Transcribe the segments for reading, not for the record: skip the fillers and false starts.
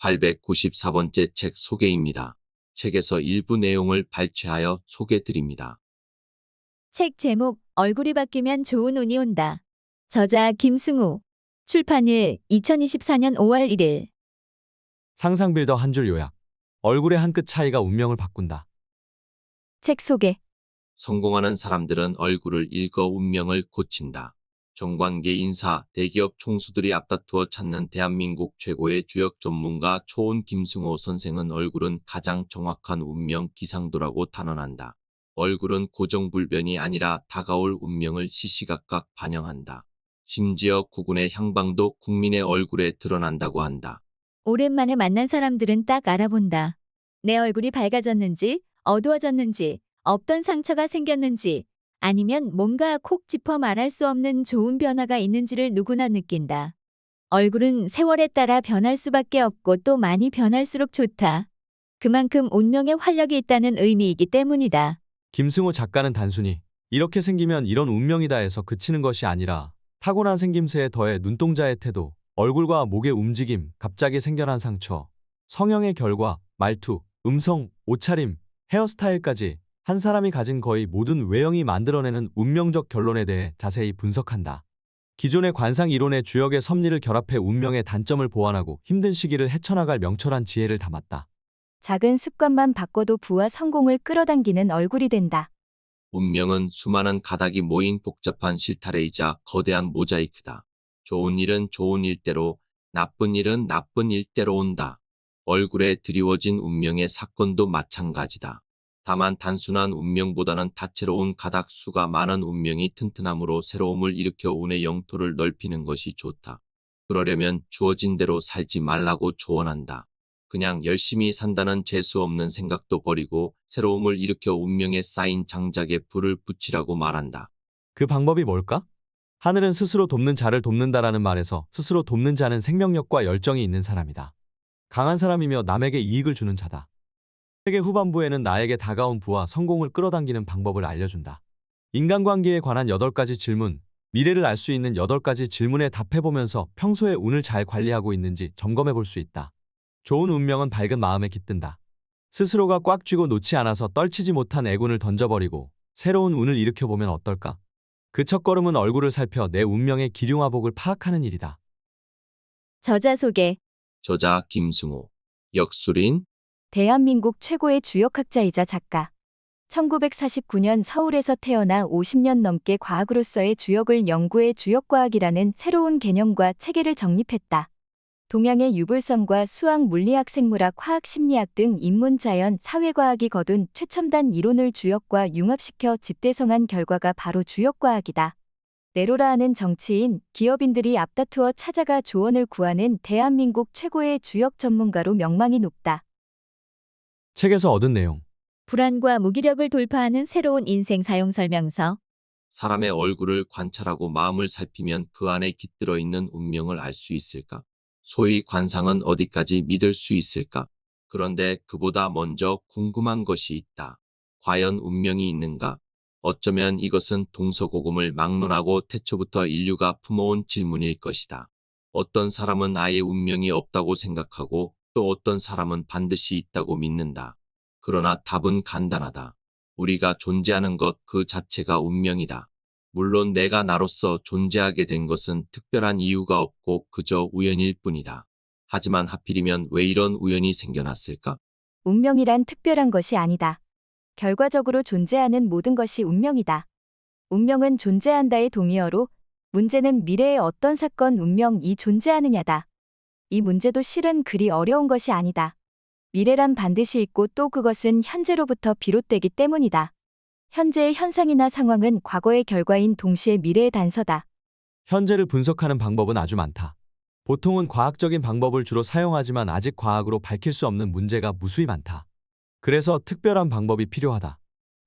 894번째 책 소개입니다. 책에서 일부 내용을 발췌하여 소개드립니다. 책 제목 얼굴이 바뀌면 좋은 운이 온다. 저자 김승우. 출판일 2024년 5월 1일. 상상 빌더 한 줄 요약. 얼굴의 한 끗 차이가 운명을 바꾼다. 책 소개. 성공하는 사람들은 얼굴을 읽어 운명을 고친다. 정관계 인사, 대기업 총수들이 앞다투어 찾는 대한민국 최고의 주역 전문가 초온 김승호 선생은 얼굴은 가장 정확한 운명 기상도라고 단언한다. 얼굴은 고정불변이 아니라 다가올 운명을 시시각각 반영한다. 심지어 국군의 향방도 국민의 얼굴에 드러난다고 한다. 오랜만에 만난 사람들은 딱 알아본다. 내 얼굴이 밝아졌는지, 어두워졌는지, 없던 상처가 생겼는지, 아니면 뭔가 콕 짚어 말할 수 없는 좋은 변화가 있는지를 누구나 느낀다. 얼굴은 세월에 따라 변할 수밖에 없고 또 많이 변할수록 좋다. 그만큼 운명에 활력이 있다는 의미이기 때문이다. 김승호 작가는 단순히 이렇게 생기면 이런 운명이다 해서 그치는 것이 아니라 타고난 생김새에 더해 눈동자의 태도, 얼굴과 목의 움직임, 갑자기 생겨난 상처, 성형의 결과, 말투, 음성, 옷차림, 헤어스타일까지 한 사람이 가진 거의 모든 외형이 만들어내는 운명적 결론에 대해 자세히 분석한다. 기존의 관상 이론의 주역의 섭리를 결합해 운명의 단점을 보완하고 힘든 시기를 헤쳐나갈 명철한 지혜를 담았다. 작은 습관만 바꿔도 부와 성공을 끌어당기는 얼굴이 된다. 운명은 수많은 가닥이 모인 복잡한 실타래이자 거대한 모자이크다. 좋은 일은 좋은 일대로, 나쁜 일은 나쁜 일대로 온다. 얼굴에 드리워진 운명의 사건도 마찬가지다. 다만 단순한 운명보다는 다채로운 가닥 수가 많은 운명이 튼튼함으로 새로움을 일으켜 운의 영토를 넓히는 것이 좋다. 그러려면 주어진 대로 살지 말라고 조언한다. 그냥 열심히 산다는 재수 없는 생각도 버리고 새로움을 일으켜 운명에 쌓인 장작에 불을 붙이라고 말한다. 그 방법이 뭘까? 하늘은 스스로 돕는 자를 돕는다라는 말에서 스스로 돕는 자는 생명력과 열정이 있는 사람이다. 강한 사람이며 남에게 이익을 주는 자다. 책의 후반부에는 나에게 다가온 부와 성공을 끌어당기는 방법을 알려준다. 인간관계에 관한 8가지 질문, 미래를 알 수 있는 8가지 질문에 답해보면서 평소에 운을 잘 관리하고 있는지 점검해 볼 수 있다. 좋은 운명은 밝은 마음에 깃든다. 스스로가 꽉 쥐고 놓지 않아서 떨치지 못한 애군을 던져버리고 새로운 운을 일으켜보면 어떨까? 그 첫걸음은 얼굴을 살펴 내 운명의 기륭화복을 파악하는 일이다. 저자 소개. 저자 김승호. 역술인 대한민국 최고의 주역학자이자 작가. 1949년 서울에서 태어나 50년 넘게 과학으로서의 주역을 연구해 주역과학이라는 새로운 개념과 체계를 정립했다. 동양의 유불선과 수학, 물리학, 생물학, 화학, 심리학 등 인문, 자연, 사회과학이 거둔 최첨단 이론을 주역과 융합시켜 집대성한 결과가 바로 주역과학이다. 내로라 하는 정치인, 기업인들이 앞다투어 찾아가 조언을 구하는 대한민국 최고의 주역 전문가로 명망이 높다. 책에서 얻은 내용. 불안과 무기력을 돌파하는 새로운 인생 사용 설명서. 사람의 얼굴을 관찰하고 마음을 살피면 그 안에 깃들어 있는 운명을 알 수 있을까? 소위 관상은 어디까지 믿을 수 있을까? 그런데 그보다 먼저 궁금한 것이 있다. 과연 운명이 있는가? 어쩌면 이것은 동서고금을 막론하고 태초부터 인류가 품어온 질문일 것이다. 어떤 사람은 아예 운명이 없다고 생각하고 또 어떤 사람은 반드시 있다고 믿는다. 그러나 답은 간단하다. 우리가 존재하는 것 그 자체가 운명이다. 물론 내가 나로서 존재하게 된 것은 특별한 이유가 없고 그저 우연일 뿐이다. 하지만 하필이면 왜 이런 우연이 생겨났을까? 운명이란 특별한 것이 아니다. 결과적으로 존재하는 모든 것이 운명이다. 운명은 존재한다의 동의어로 문제는 미래의 어떤 사건 운명이 존재하느냐다. 이 문제도 실은 그리 어려운 것이 아니다. 미래란 반드시 있고 또 그것은 현재로부터 비롯되기 때문이다. 현재의 현상이나 상황은 과거의 결과인 동시에 미래의 단서다. 현재를 분석하는 방법은 아주 많다. 보통은 과학적인 방법을 주로 사용하지만 아직 과학으로 밝힐 수 없는 문제가 무수히 많다. 그래서 특별한 방법이 필요하다.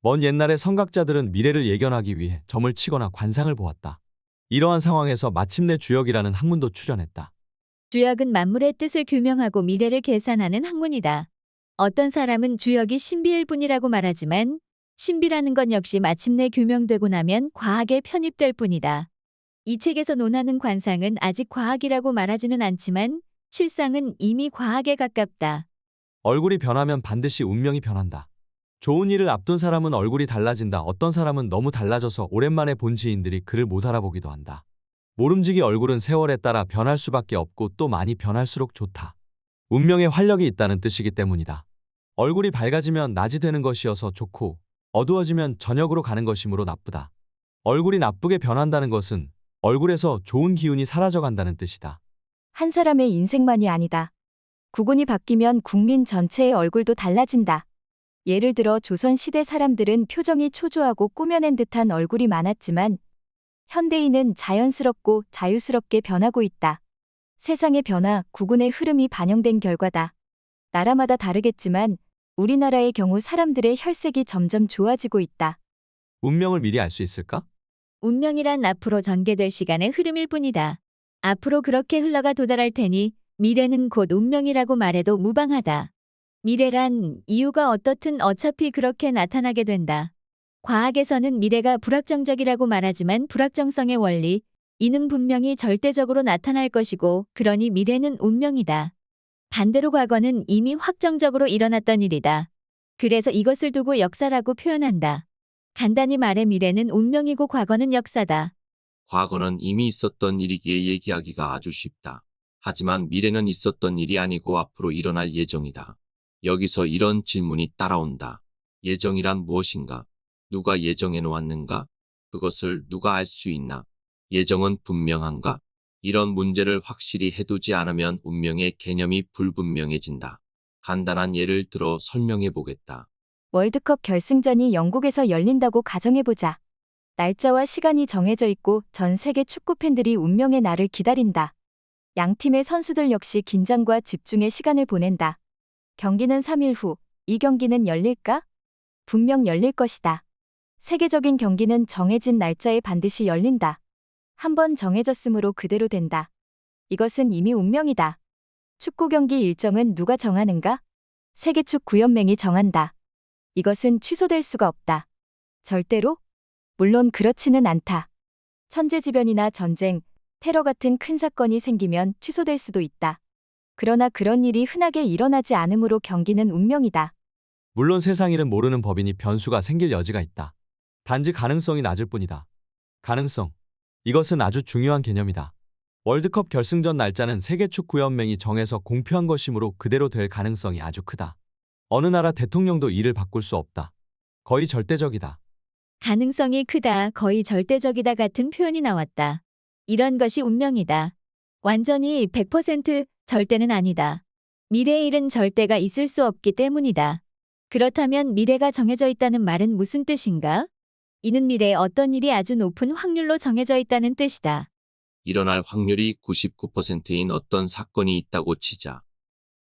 먼 옛날의 선각자들은 미래를 예견하기 위해 점을 치거나 관상을 보았다. 이러한 상황에서 마침내 주역이라는 학문도 출현했다. 주역은 만물의 뜻을 규명하고 미래를 계산하는 학문이다. 어떤 사람은 주역이 신비일 뿐이라고 말하지만 신비라는 건 역시 마침내 규명되고 나면 과학에 편입될 뿐이다. 이 책에서 논하는 관상은 아직 과학이라고 말하지는 않지만 실상은 이미 과학에 가깝다. 얼굴이 변하면 반드시 운명이 변한다. 좋은 일을 앞둔 사람은 얼굴이 달라진다. 어떤 사람은 너무 달라져서 오랜만에 본 지인들이 그를 못 알아보기도 한다. 모름지기 얼굴은 세월에 따라 변할 수밖에 없고 또 많이 변할수록 좋다. 운명에 활력이 있다는 뜻이기 때문이다. 얼굴이 밝아지면 낮이 되는 것이어서 좋고 어두워지면 저녁으로 가는 것이므로 나쁘다. 얼굴이 나쁘게 변한다는 것은 얼굴에서 좋은 기운이 사라져간다는 뜻이다. 한 사람의 인생만이 아니다. 국운이 바뀌면 국민 전체의 얼굴도 달라진다. 예를 들어 조선시대 사람들은 표정이 초조하고 꾸며낸 듯한 얼굴이 많았지만 현대인은 자연스럽고 자유스럽게 변하고 있다. 세상의 변화, 국운의 흐름이 반영된 결과다. 나라마다 다르겠지만 우리나라의 경우 사람들의 혈색이 점점 좋아지고 있다. 운명을 미리 알 수 있을까? 운명이란 앞으로 전개될 시간의 흐름일 뿐이다. 앞으로 그렇게 흘러가 도달할 테니 미래는 곧 운명이라고 말해도 무방하다. 미래란 이유가 어떻든 어차피 그렇게 나타나게 된다. 과학에서는 미래가 불확정적이라고 말하지만 불확정성의 원리, 이는 분명히 절대적으로 나타날 것이고 그러니 미래는 운명이다. 반대로 과거는 이미 확정적으로 일어났던 일이다. 그래서 이것을 두고 역사라고 표현한다. 간단히 말해 미래는 운명이고 과거는 역사다. 과거는 이미 있었던 일이기에 얘기하기가 아주 쉽다. 하지만 미래는 있었던 일이 아니고 앞으로 일어날 예정이다. 여기서 이런 질문이 따라온다. 예정이란 무엇인가? 누가 예정해 놓았는가? 그것을 누가 알 수 있나? 예정은 분명한가? 이런 문제를 확실히 해두지 않으면 운명의 개념이 불분명해진다. 간단한 예를 들어 설명해 보겠다. 월드컵 결승전이 영국에서 열린다고 가정해보자. 날짜와 시간이 정해져 있고 전 세계 축구 팬들이 운명의 날을 기다린다. 양 팀의 선수들 역시 긴장과 집중의 시간을 보낸다. 경기는 3일 후, 이 경기는 열릴까? 분명 열릴 것이다. 세계적인 경기는 정해진 날짜에 반드시 열린다. 한번 정해졌으므로 그대로 된다. 이것은 이미 운명이다. 축구 경기 일정은 누가 정하는가? 세계축구연맹이 정한다. 이것은 취소될 수가 없다. 절대로? 물론 그렇지는 않다. 천재지변이나 전쟁, 테러 같은 큰 사건이 생기면 취소될 수도 있다. 그러나 그런 일이 흔하게 일어나지 않으므로 경기는 운명이다. 물론 세상 일은 모르는 법이니 변수가 생길 여지가 있다. 단지 가능성이 낮을 뿐이다. 가능성. 이것은 아주 중요한 개념이다. 월드컵 결승전 날짜는 세계축구연맹이 정해서 공표한 것이므로 그대로 될 가능성이 아주 크다. 어느 나라 대통령도 이를 바꿀 수 없다. 거의 절대적이다. 가능성이 크다, 거의 절대적이다 같은 표현이 나왔다. 이런 것이 운명이다. 완전히 100% 절대는 아니다. 미래의 일은 절대가 있을 수 없기 때문이다. 그렇다면 미래가 정해져 있다는 말은 무슨 뜻인가? 이는 미래에 어떤 일이 아주 높은 확률로 정해져 있다는 뜻이다. 일어날 확률이 99%인 어떤 사건이 있다고 치자.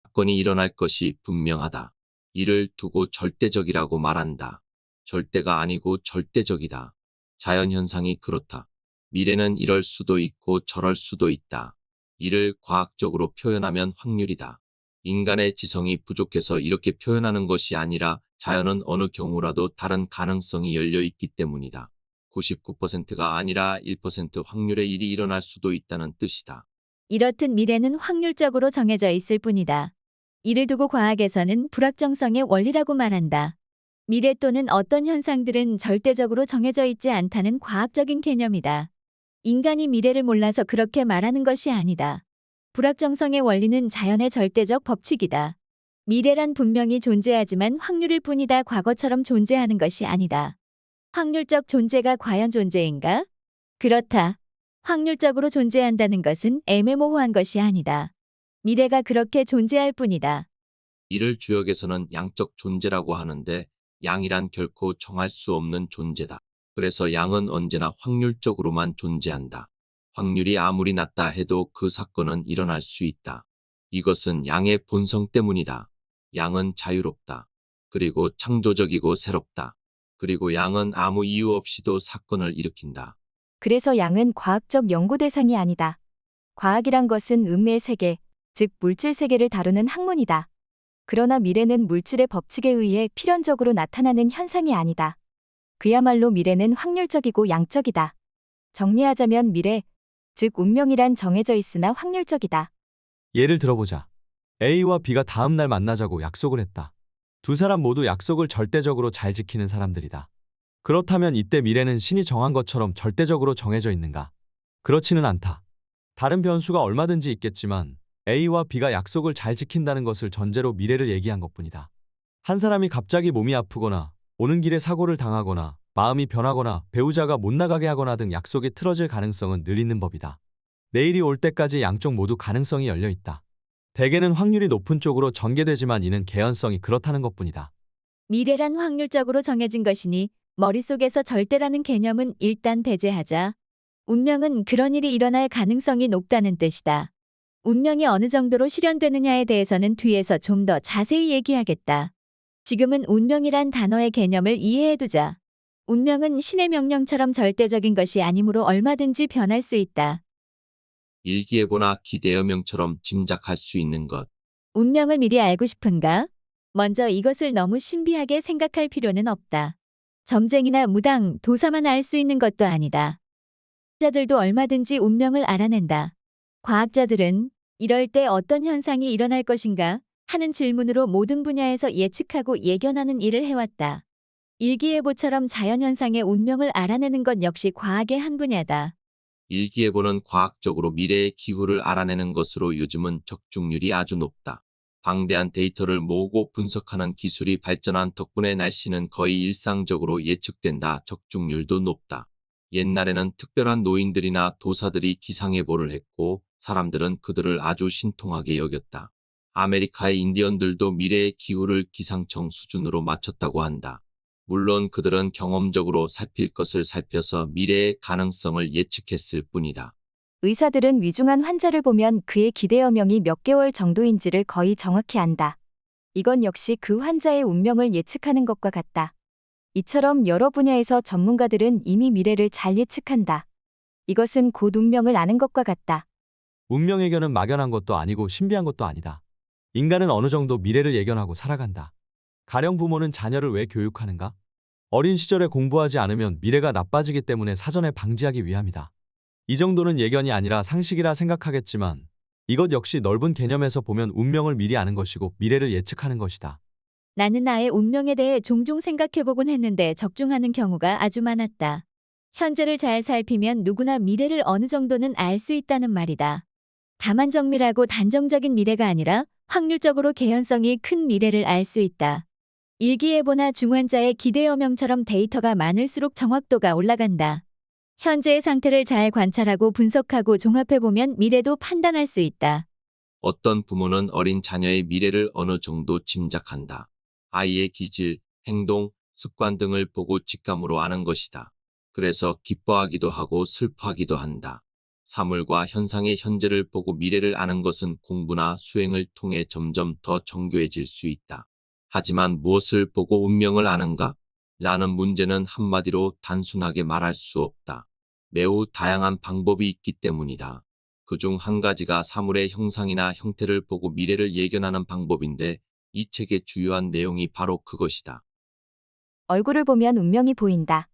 사건이 일어날 것이 분명하다. 이를 두고 절대적이라고 말한다. 절대가 아니고 절대적이다. 자연현상이 그렇다. 미래는 이럴 수도 있고 저럴 수도 있다. 이를 과학적으로 표현하면 확률이다. 인간의 지성이 부족해서 이렇게 표현하는 것이 아니라 자연은 어느 경우라도 다른 가능성이 열려 있기 때문이다. 99%가 아니라 1% 확률의 일이 일어날 수도 있다는 뜻이다. 이렇듯 미래는 확률적으로 정해져 있을 뿐이다. 이를 두고 과학에서는 불확정성의 원리라고 말한다. 미래 또는 어떤 현상들은 절대적으로 정해져 있지 않다는 과학적인 개념이다. 인간이 미래를 몰라서 그렇게 말하는 것이 아니다. 불확정성의 원리는 자연의 절대적 법칙이다. 미래란 분명히 존재하지만 확률일 뿐이다. 과거처럼 존재하는 것이 아니다. 확률적 존재가 과연 존재인가? 그렇다. 확률적으로 존재한다는 것은 애매모호한 것이 아니다. 미래가 그렇게 존재할 뿐이다. 이를 주역에서는 양적 존재라고 하는데 양이란 결코 정할 수 없는 존재다. 그래서 양은 언제나 확률적으로만 존재한다. 확률이 아무리 낮다 해도 그 사건은 일어날 수 있다. 이것은 양의 본성 때문이다. 양은 자유롭다. 그리고 창조적이고 새롭다. 그리고 양은 아무 이유 없이도 사건을 일으킨다. 그래서 양은 과학적 연구 대상이 아니다. 과학이란 것은 음의 세계, 즉 물질 세계를 다루는 학문이다. 그러나 미래는 물질의 법칙에 의해 필연적으로 나타나는 현상이 아니다. 그야말로 미래는 확률적이고 양적이다. 정리하자면 미래, 즉 운명이란 정해져 있으나 확률적이다. 예를 들어보자. A와 B가 다음 날 만나자고 약속을 했다. 두 사람 모두 약속을 절대적으로 잘 지키는 사람들이다. 그렇다면 이때 미래는 신이 정한 것처럼 절대적으로 정해져 있는가? 그렇지는 않다. 다른 변수가 얼마든지 있겠지만 A와 B가 약속을 잘 지킨다는 것을 전제로 미래를 얘기한 것뿐이다. 한 사람이 갑자기 몸이 아프거나 오는 길에 사고를 당하거나 마음이 변하거나 배우자가 못 나가게 하거나 등 약속이 틀어질 가능성은 늘 있는 법이다. 내일이 올 때까지 양쪽 모두 가능성이 열려 있다. 대개는 확률이 높은 쪽으로 전개되지만 이는 개연성이 그렇다는 것뿐이다. 미래란 확률적으로 정해진 것이니 머릿속에서 절대라는 개념은 일단 배제하자. 운명은 그런 일이 일어날 가능성이 높다는 뜻이다. 운명이 어느 정도로 실현되느냐에 대해서는 뒤에서 좀 더 자세히 얘기하겠다. 지금은 운명이란 단어의 개념을 이해해두자. 운명은 신의 명령처럼 절대적인 것이 아니므로 얼마든지 변할 수 있다. 일기예보나 기대여명처럼 짐작할 수 있는 것. 운명을 미리 알고 싶은가? 먼저 이것을 너무 신비하게 생각할 필요는 없다. 점쟁이나 무당, 도사만 알 수 있는 것도 아니다. 자들도 얼마든지 운명을 알아낸다. 과학자들은 이럴 때 어떤 현상이 일어날 것인가 하는 질문으로 모든 분야에서 예측하고 예견하는 일을 해왔다. 일기예보처럼 자연현상의 운명을 알아내는 것 역시 과학의 한 분야다. 일기예보는 과학적으로 미래의 기후를 알아내는 것으로 요즘은 적중률이 아주 높다. 방대한 데이터를 모으고 분석하는 기술이 발전한 덕분에 날씨는 거의 일상적으로 예측된다. 적중률도 높다. 옛날에는 특별한 노인들이나 도사들이 기상예보를 했고 사람들은 그들을 아주 신통하게 여겼다. 아메리카의 인디언들도 미래의 기후를 기상청 수준으로 맞췄다고 한다. 물론 그들은 경험적으로 살필 것을 살펴서 미래의 가능성을 예측했을 뿐이다. 의사들은 위중한 환자를 보면 그의 기대여명이 몇 개월 정도인지를 거의 정확히 안다. 이건 역시 그 환자의 운명을 예측하는 것과 같다. 이처럼 여러 분야에서 전문가들은 이미 미래를 잘 예측한다. 이것은 곧 운명을 아는 것과 같다. 운명 예견은 막연한 것도 아니고 신비한 것도 아니다. 인간은 어느 정도 미래를 예견하고 살아간다. 가령 부모는 자녀를 왜 교육하는가? 어린 시절에 공부하지 않으면 미래가 나빠지기 때문에 사전에 방지하기 위함이다. 이 정도는 예견이 아니라 상식이라 생각하겠지만 이것 역시 넓은 개념에서 보면 운명을 미리 아는 것이고 미래를 예측하는 것이다. 나는 나의 운명에 대해 종종 생각해보곤 했는데 적중하는 경우가 아주 많았다. 현재를 잘 살피면 누구나 미래를 어느 정도는 알 수 있다는 말이다. 다만 정밀하고 단정적인 미래가 아니라 확률적으로 개연성이 큰 미래를 알 수 있다. 일기예보나 중환자의 기대여명처럼 데이터가 많을수록 정확도가 올라간다. 현재의 상태를 잘 관찰하고 분석하고 종합해보면 미래도 판단할 수 있다. 어떤 부모는 어린 자녀의 미래를 어느 정도 짐작한다. 아이의 기질, 행동, 습관 등을 보고 직감으로 아는 것이다. 그래서 기뻐하기도 하고 슬퍼하기도 한다. 사물과 현상의 현재를 보고 미래를 아는 것은 공부나 수행을 통해 점점 더 정교해질 수 있다. 하지만 무엇을 보고 운명을 아는가? 라는 문제는 한마디로 단순하게 말할 수 없다. 매우 다양한 방법이 있기 때문이다. 그중 한 가지가 사물의 형상이나 형태를 보고 미래를 예견하는 방법인데 이 책의 주요한 내용이 바로 그것이다. 얼굴을 보면 운명이 보인다.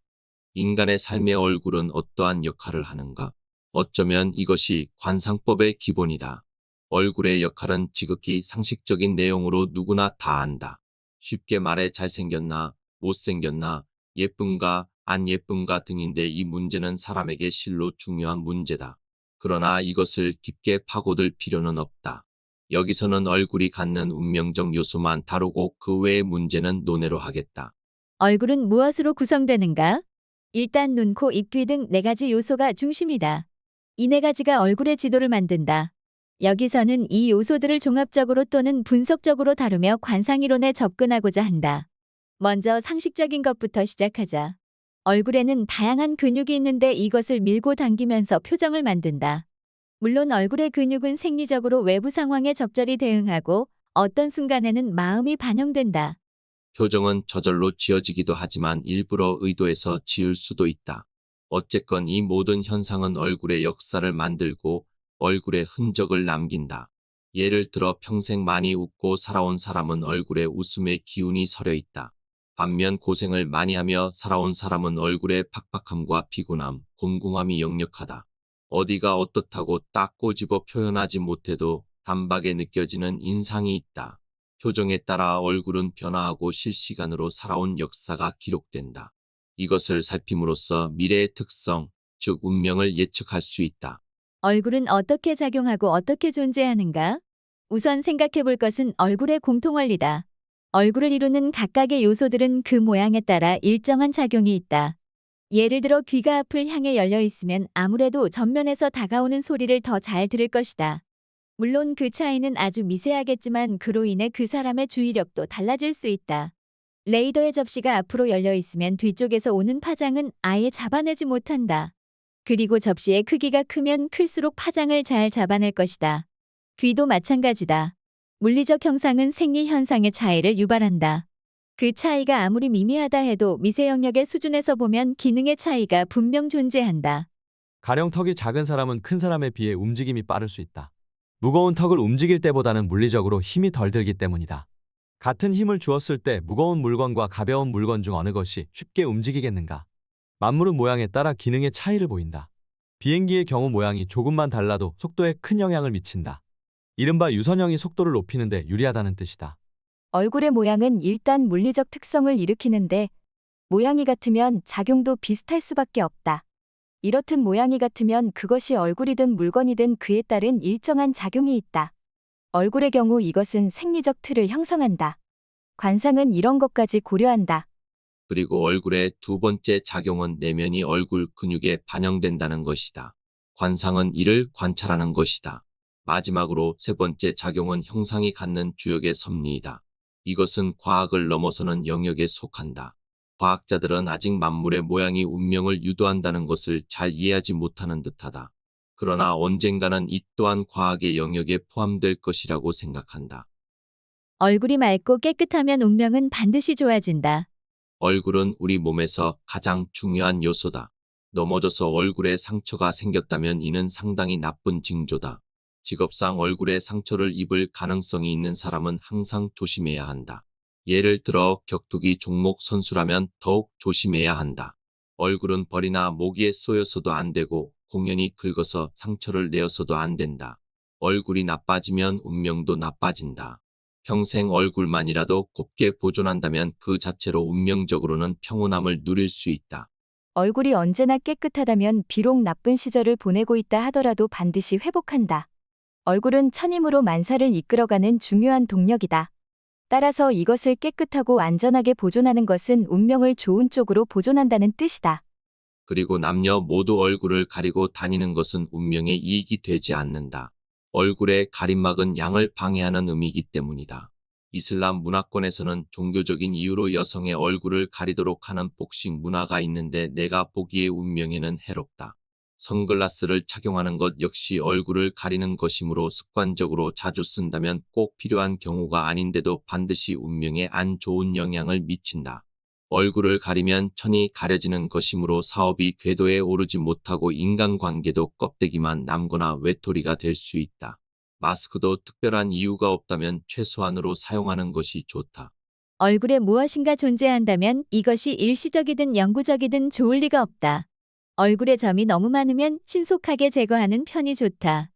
인간의 삶의 얼굴은 어떠한 역할을 하는가? 어쩌면 이것이 관상법의 기본이다. 얼굴의 역할은 지극히 상식적인 내용으로 누구나 다 안다. 쉽게 말해 잘생겼나, 못생겼나, 예쁜가, 안 예쁜가 등인데 이 문제는 사람에게 실로 중요한 문제다. 그러나 이것을 깊게 파고들 필요는 없다. 여기서는 얼굴이 갖는 운명적 요소만 다루고 그 외의 문제는 논외로 하겠다. 얼굴은 무엇으로 구성되는가? 일단 눈, 코, 입, 귀 등 네 가지 요소가 중심이다. 이 네 가지가 얼굴의 지도를 만든다. 여기서는 이 요소들을 종합적으로 또는 분석적으로 다루며 관상이론에 접근하고자 한다. 먼저 상식적인 것부터 시작하자. 얼굴에는 다양한 근육이 있는데 이것을 밀고 당기면서 표정을 만든다. 물론 얼굴의 근육은 생리적으로 외부 상황에 적절히 대응하고 어떤 순간에는 마음이 반영된다. 표정은 저절로 지어지기도 하지만 일부러 의도해서 지을 수도 있다. 어쨌건 이 모든 현상은 얼굴의 역사를 만들고 얼굴의 흔적을 남긴다. 예를 들어 평생 많이 웃고 살아온 사람은 얼굴에 웃음의 기운이 서려 있다. 반면 고생을 많이 하며 살아온 사람은 얼굴에 팍팍함과 피곤함, 곤궁함이 역력하다. 어디가 어떻다고 딱 꼬집어 표현하지 못해도 단박에 느껴지는 인상이 있다. 표정에 따라 얼굴은 변화하고 실시간으로 살아온 역사가 기록된다. 이것을 살핌으로써 미래의 특성, 즉 운명을 예측할 수 있다. 얼굴은 어떻게 작용하고 어떻게 존재하는가? 우선 생각해 볼 것은 얼굴의 공통원리다. 얼굴을 이루는 각각의 요소들은 그 모양에 따라 일정한 작용이 있다. 예를 들어 귀가 앞을 향해 열려 있으면 아무래도 전면에서 다가오는 소리를 더 잘 들을 것이다. 물론 그 차이는 아주 미세하겠지만 그로 인해 그 사람의 주의력도 달라질 수 있다. 레이더의 접시가 앞으로 열려 있으면 뒤쪽에서 오는 파장은 아예 잡아내지 못한다. 그리고 접시의 크기가 크면 클수록 파장을 잘 잡아낼 것이다. 귀도 마찬가지다. 물리적 형상은 생리 현상의 차이를 유발한다. 그 차이가 아무리 미미하다 해도 미세 영역의 수준에서 보면 기능의 차이가 분명 존재한다. 가령 턱이 작은 사람은 큰 사람에 비해 움직임이 빠를 수 있다. 무거운 턱을 움직일 때보다는 물리적으로 힘이 덜 들기 때문이다. 같은 힘을 주었을 때 무거운 물건과 가벼운 물건 중 어느 것이 쉽게 움직이겠는가? 만물은 모양에 따라 기능의 차이를 보인다. 비행기의 경우 모양이 조금만 달라도 속도에 큰 영향을 미친다. 이른바 유선형이 속도를 높이는 데 유리하다는 뜻이다. 얼굴의 모양은 일단 물리적 특성을 일으키는데 모양이 같으면 작용도 비슷할 수밖에 없다. 이렇듯 모양이 같으면 그것이 얼굴이든 물건이든 그에 따른 일정한 작용이 있다. 얼굴의 경우 이것은 생리적 틀을 형성한다. 관상은 이런 것까지 고려한다. 그리고 얼굴의 두 번째 작용은 내면이 얼굴 근육에 반영된다는 것이다. 관상은 이를 관찰하는 것이다. 마지막으로 세 번째 작용은 형상이 갖는 주역의 섭리이다. 이것은 과학을 넘어서는 영역에 속한다. 과학자들은 아직 만물의 모양이 운명을 유도한다는 것을 잘 이해하지 못하는 듯하다. 그러나 언젠가는 이 또한 과학의 영역에 포함될 것이라고 생각한다. 얼굴이 맑고 깨끗하면 운명은 반드시 좋아진다. 얼굴은 우리 몸에서 가장 중요한 요소다. 넘어져서 얼굴에 상처가 생겼다면 이는 상당히 나쁜 징조다. 직업상 얼굴에 상처를 입을 가능성이 있는 사람은 항상 조심해야 한다. 예를 들어 격투기 종목 선수라면 더욱 조심해야 한다. 얼굴은 벌이나 모기에 쏘여서도 안 되고 공연히 긁어서 상처를 내어서도 안 된다. 얼굴이 나빠지면 운명도 나빠진다. 평생 얼굴만이라도 곱게 보존한다면 그 자체로 운명적으로는 평온함을 누릴 수 있다. 얼굴이 언제나 깨끗하다면 비록 나쁜 시절을 보내고 있다 하더라도 반드시 회복한다. 얼굴은 천임으로 만사를 이끌어가는 중요한 동력이다. 따라서 이것을 깨끗하고 안전하게 보존하는 것은 운명을 좋은 쪽으로 보존한다는 뜻이다. 그리고 남녀 모두 얼굴을 가리고 다니는 것은 운명에 이익이 되지 않는다. 얼굴의 가림막은 양을 방해하는 의미이기 때문이다. 이슬람 문화권에서는 종교적인 이유로 여성의 얼굴을 가리도록 하는 복식 문화가 있는데 내가 보기에 운명에는 해롭다. 선글라스를 착용하는 것 역시 얼굴을 가리는 것이므로 습관적으로 자주 쓴다면 꼭 필요한 경우가 아닌데도 반드시 운명에 안 좋은 영향을 미친다. 얼굴을 가리면 천이 가려지는 것이므로 사업이 궤도에 오르지 못하고 인간관계도 껍데기만 남거나 외톨이가 될 수 있다. 마스크도 특별한 이유가 없다면 최소한으로 사용하는 것이 좋다. 얼굴에 무엇인가 존재한다면 이것이 일시적이든 영구적이든 좋을 리가 없다. 얼굴에 점이 너무 많으면 신속하게 제거하는 편이 좋다.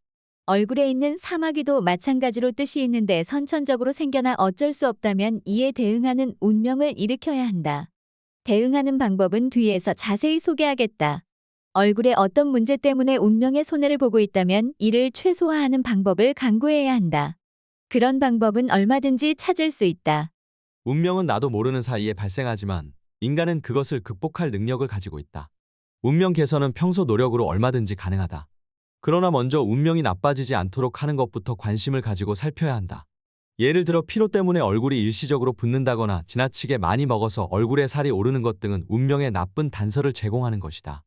얼굴에 있는 사마귀도 마찬가지로 뜻이 있는데 선천적으로 생겨나 어쩔 수 없다면 이에 대응하는 운명을 일으켜야 한다. 대응하는 방법은 뒤에서 자세히 소개하겠다. 얼굴에 어떤 문제 때문에 운명의 손해를 보고 있다면 이를 최소화하는 방법을 강구해야 한다. 그런 방법은 얼마든지 찾을 수 있다. 운명은 나도 모르는 사이에 발생하지만 인간은 그것을 극복할 능력을 가지고 있다. 운명 개선은 평소 노력으로 얼마든지 가능하다. 그러나 먼저 운명이 나빠지지 않도록 하는 것부터 관심을 가지고 살펴야 한다. 예를 들어 피로 때문에 얼굴이 일시적으로 붓는다거나 지나치게 많이 먹어서 얼굴에 살이 오르는 것 등은 운명에 나쁜 단서를 제공하는 것이다.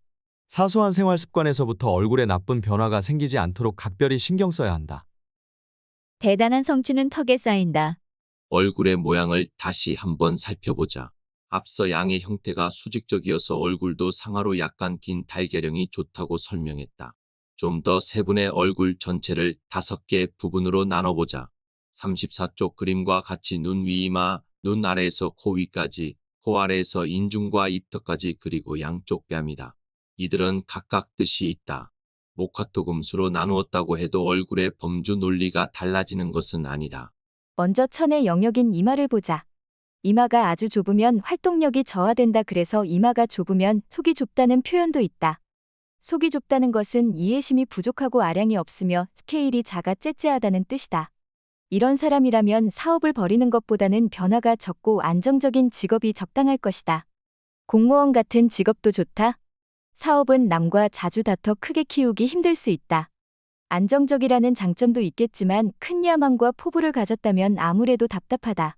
사소한 생활 습관에서부터 얼굴에 나쁜 변화가 생기지 않도록 각별히 신경 써야 한다. 대단한 성취는 턱에 쌓인다. 얼굴의 모양을 다시 한번 살펴보자. 앞서 양의 형태가 수직적이어서 얼굴도 상하로 약간 긴 달걀형이 좋다고 설명했다. 좀 더 세분의 얼굴 전체를 5개 부분으로 나눠보자. 34쪽 그림과 같이 눈 위 이마, 눈 아래에서 코 위까지, 코 아래에서 인중과 입턱까지 그리고 양쪽 뺨이다. 이들은 각각 뜻이 있다. 목화토 금수로 나누었다고 해도 얼굴의 범주 논리가 달라지는 것은 아니다. 먼저 천의 영역인 이마를 보자. 이마가 아주 좁으면 활동력이 저하된다. 그래서 이마가 좁으면 속이 좁다는 표현도 있다. 속이 좁다는 것은 이해심이 부족하고 아량이 없으며 스케일이 작아 째째하다는 뜻이다. 이런 사람이라면 사업을 벌이는 것보다는 변화가 적고 안정적인 직업이 적당할 것이다. 공무원 같은 직업도 좋다. 사업은 남과 자주 다퉈 크게 키우기 힘들 수 있다. 안정적이라는 장점도 있겠지만 큰 야망과 포부를 가졌다면 아무래도 답답하다.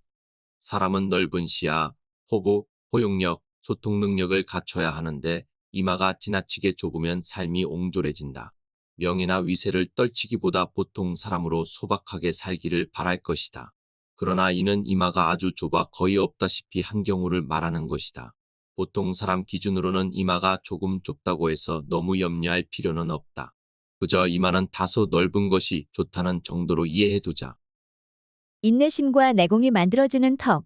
사람은 넓은 시야, 포부, 포용력, 소통 능력을 갖춰야 하는데 이마가 지나치게 좁으면 삶이 옹졸해진다. 명예나 위세를 떨치기보다 보통 사람으로 소박하게 살기를 바랄 것이다. 그러나 이는 이마가 아주 좁아 거의 없다시피 한 경우를 말하는 것이다. 보통 사람 기준으로는 이마가 조금 좁다고 해서 너무 염려할 필요는 없다. 그저 이마는 다소 넓은 것이 좋다는 정도로 이해해두자. 인내심과 내공이 만들어지는 턱.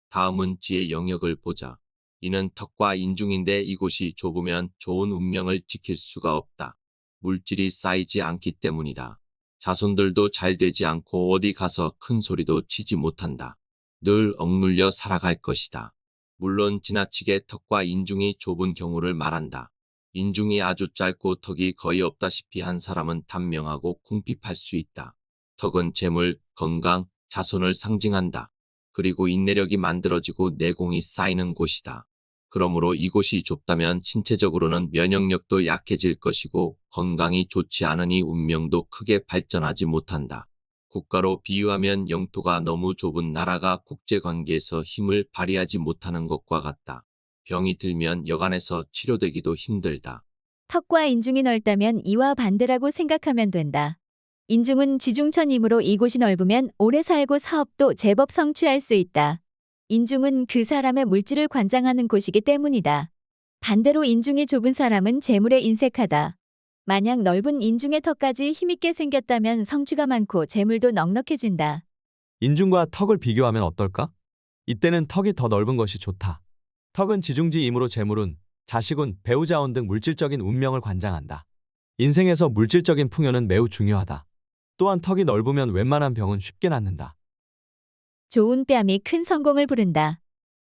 다음은 지의 영역을 보자. 이는 턱과 인중인데 이곳이 좁으면 좋은 운명을 지킬 수가 없다. 물질이 쌓이지 않기 때문이다. 자손들도 잘 되지 않고 어디 가서 큰 소리도 치지 못한다. 늘 억눌려 살아갈 것이다. 물론 지나치게 턱과 인중이 좁은 경우를 말한다. 인중이 아주 짧고 턱이 거의 없다시피 한 사람은 단명하고 궁핍할 수 있다. 턱은 재물, 건강, 자손을 상징한다. 그리고 인내력이 만들어지고 내공이 쌓이는 곳이다. 그러므로 이곳이 좁다면 신체적으로는 면역력도 약해질 것이고 건강이 좋지 않으니 운명도 크게 발전하지 못한다. 국가로 비유하면 영토가 너무 좁은 나라가 국제관계에서 힘을 발휘하지 못하는 것과 같다. 병이 들면 여간에서 치료되기도 힘들다. 턱과 인중이 넓다면 이와 반대라고 생각하면 된다. 인중은 지중천이므로 이곳이 넓으면 오래 살고 사업도 제법 성취할 수 있다. 인중은 그 사람의 물질을 관장하는 곳이기 때문이다. 반대로 인중이 좁은 사람은 재물에 인색하다. 만약 넓은 인중의 턱까지 힘있게 생겼다면 성취가 많고 재물도 넉넉해진다. 인중과 턱을 비교하면 어떨까? 이때는 턱이 더 넓은 것이 좋다. 턱은 지중지이므로 재물운, 자식운, 배우자운 등 물질적인 운명을 관장한다. 인생에서 물질적인 풍요는 매우 중요하다. 또한 턱이 넓으면 웬만한 병은 쉽게 낫는다. 좋은 뺨이 큰 성공을 부른다.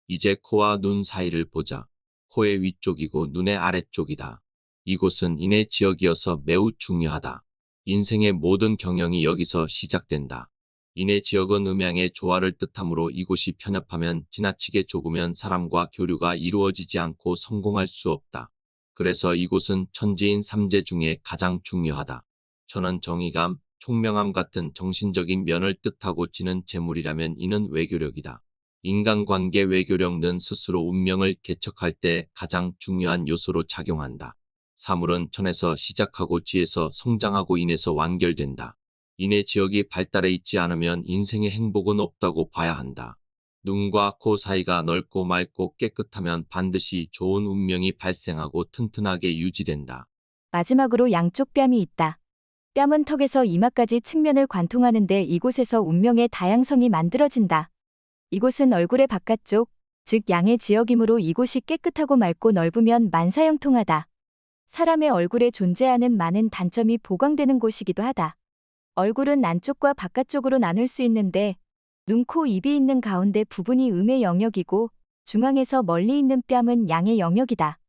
이제 코와 눈 사이를 보자. 코의 위쪽이고 눈의 아래쪽이다. 이곳은 인의 지역이어서 매우 중요하다. 인생의 모든 경영이 여기서 시작된다. 인의 지역은 음양의 조화를 뜻하므로 이곳이 편협하면 지나치게 좁으면 사람과 교류가 이루어지지 않고 성공할 수 없다. 그래서 이곳은 천지인 삼재 중에 가장 중요하다. 천은 정의감, 총명함 같은 정신적인 면을 뜻하고 지는 재물이라면 이는 외교력이다. 인간관계 외교력은 스스로 운명을 개척할 때 가장 중요한 요소로 작용한다. 사물은 천에서 시작하고 지에서 성장하고 인에서 완결된다. 인의 지역이 발달해 있지 않으면 인생의 행복은 없다고 봐야 한다. 눈과 코 사이가 넓고 맑고 깨끗하면 반드시 좋은 운명이 발생하고 튼튼하게 유지된다. 마지막으로 양쪽 뺨이 있다. 뺨은 턱에서 이마까지 측면을 관통하는데 이곳에서 운명의 다양성이 만들어진다. 이곳은 얼굴의 바깥쪽, 즉 양의 지역이므로 이곳이 깨끗하고 맑고 넓으면 만사형통하다. 사람의 얼굴에 존재하는 많은 단점이 보강되는 곳이기도 하다. 얼굴은 안쪽과 바깥쪽으로 나눌 수 있는데 눈, 코, 입이 있는 가운데 부분이 음의 영역이고 중앙에서 멀리 있는 뺨은 양의 영역이다.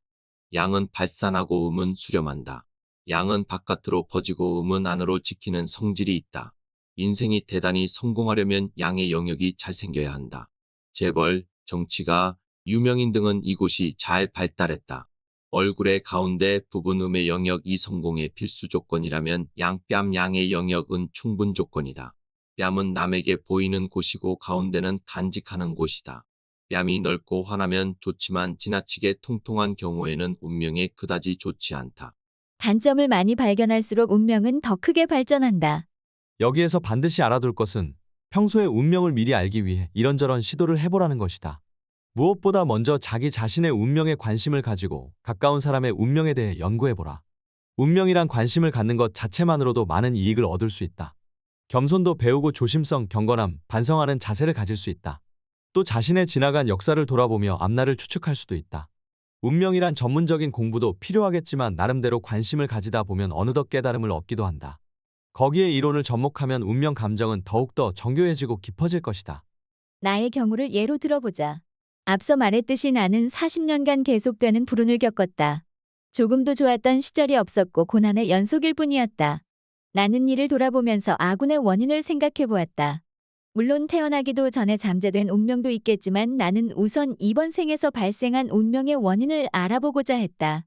양은 발산하고 음은 수렴한다. 양은 바깥으로 퍼지고 음은 안으로 지키는 성질이 있다. 인생이 대단히 성공하려면 양의 영역이 잘 생겨야 한다. 재벌, 정치가, 유명인 등은 이곳이 잘 발달했다. 얼굴의 가운데 부분 음의 영역이 성공의 필수 조건이라면 양뺨 양의 영역은 충분 조건이다. 뺨은 남에게 보이는 곳이고 가운데는 간직하는 곳이다. 뺨이 넓고 환하면 좋지만 지나치게 통통한 경우에는 운명에 그다지 좋지 않다. 단점을 많이 발견할수록 운명은 더 크게 발전한다. 여기에서 반드시 알아둘 것은 평소에 운명을 미리 알기 위해 이런저런 시도를 해보라는 것이다. 무엇보다 먼저 자기 자신의 운명에 관심을 가지고 가까운 사람의 운명에 대해 연구해보라. 운명이란 관심을 갖는 것 자체만으로도 많은 이익을 얻을 수 있다. 겸손도 배우고 조심성, 경건함, 반성하는 자세를 가질 수 있다. 또 자신의 지나간 역사를 돌아보며 앞날을 추측할 수도 있다. 운명이란 전문적인 공부도 필요하겠지만 나름대로 관심을 가지다 보면 어느덧 깨달음을 얻기도 한다. 거기에 이론을 접목하면 운명 감정은 더욱더 정교해지고 깊어질 것이다. 나의 경우를 예로 들어보자. 앞서 말했듯이 나는 40년간 계속되는 불운을 겪었다. 조금도 좋았던 시절이 없었고 고난의 연속일 뿐이었다. 나는 이를 돌아보면서 아군의 원인을 생각해 보았다. 물론 태어나기도 전에 잠재된 운명도 있겠지만 나는 우선 이번 생에서 발생한 운명의 원인을 알아보고자 했다.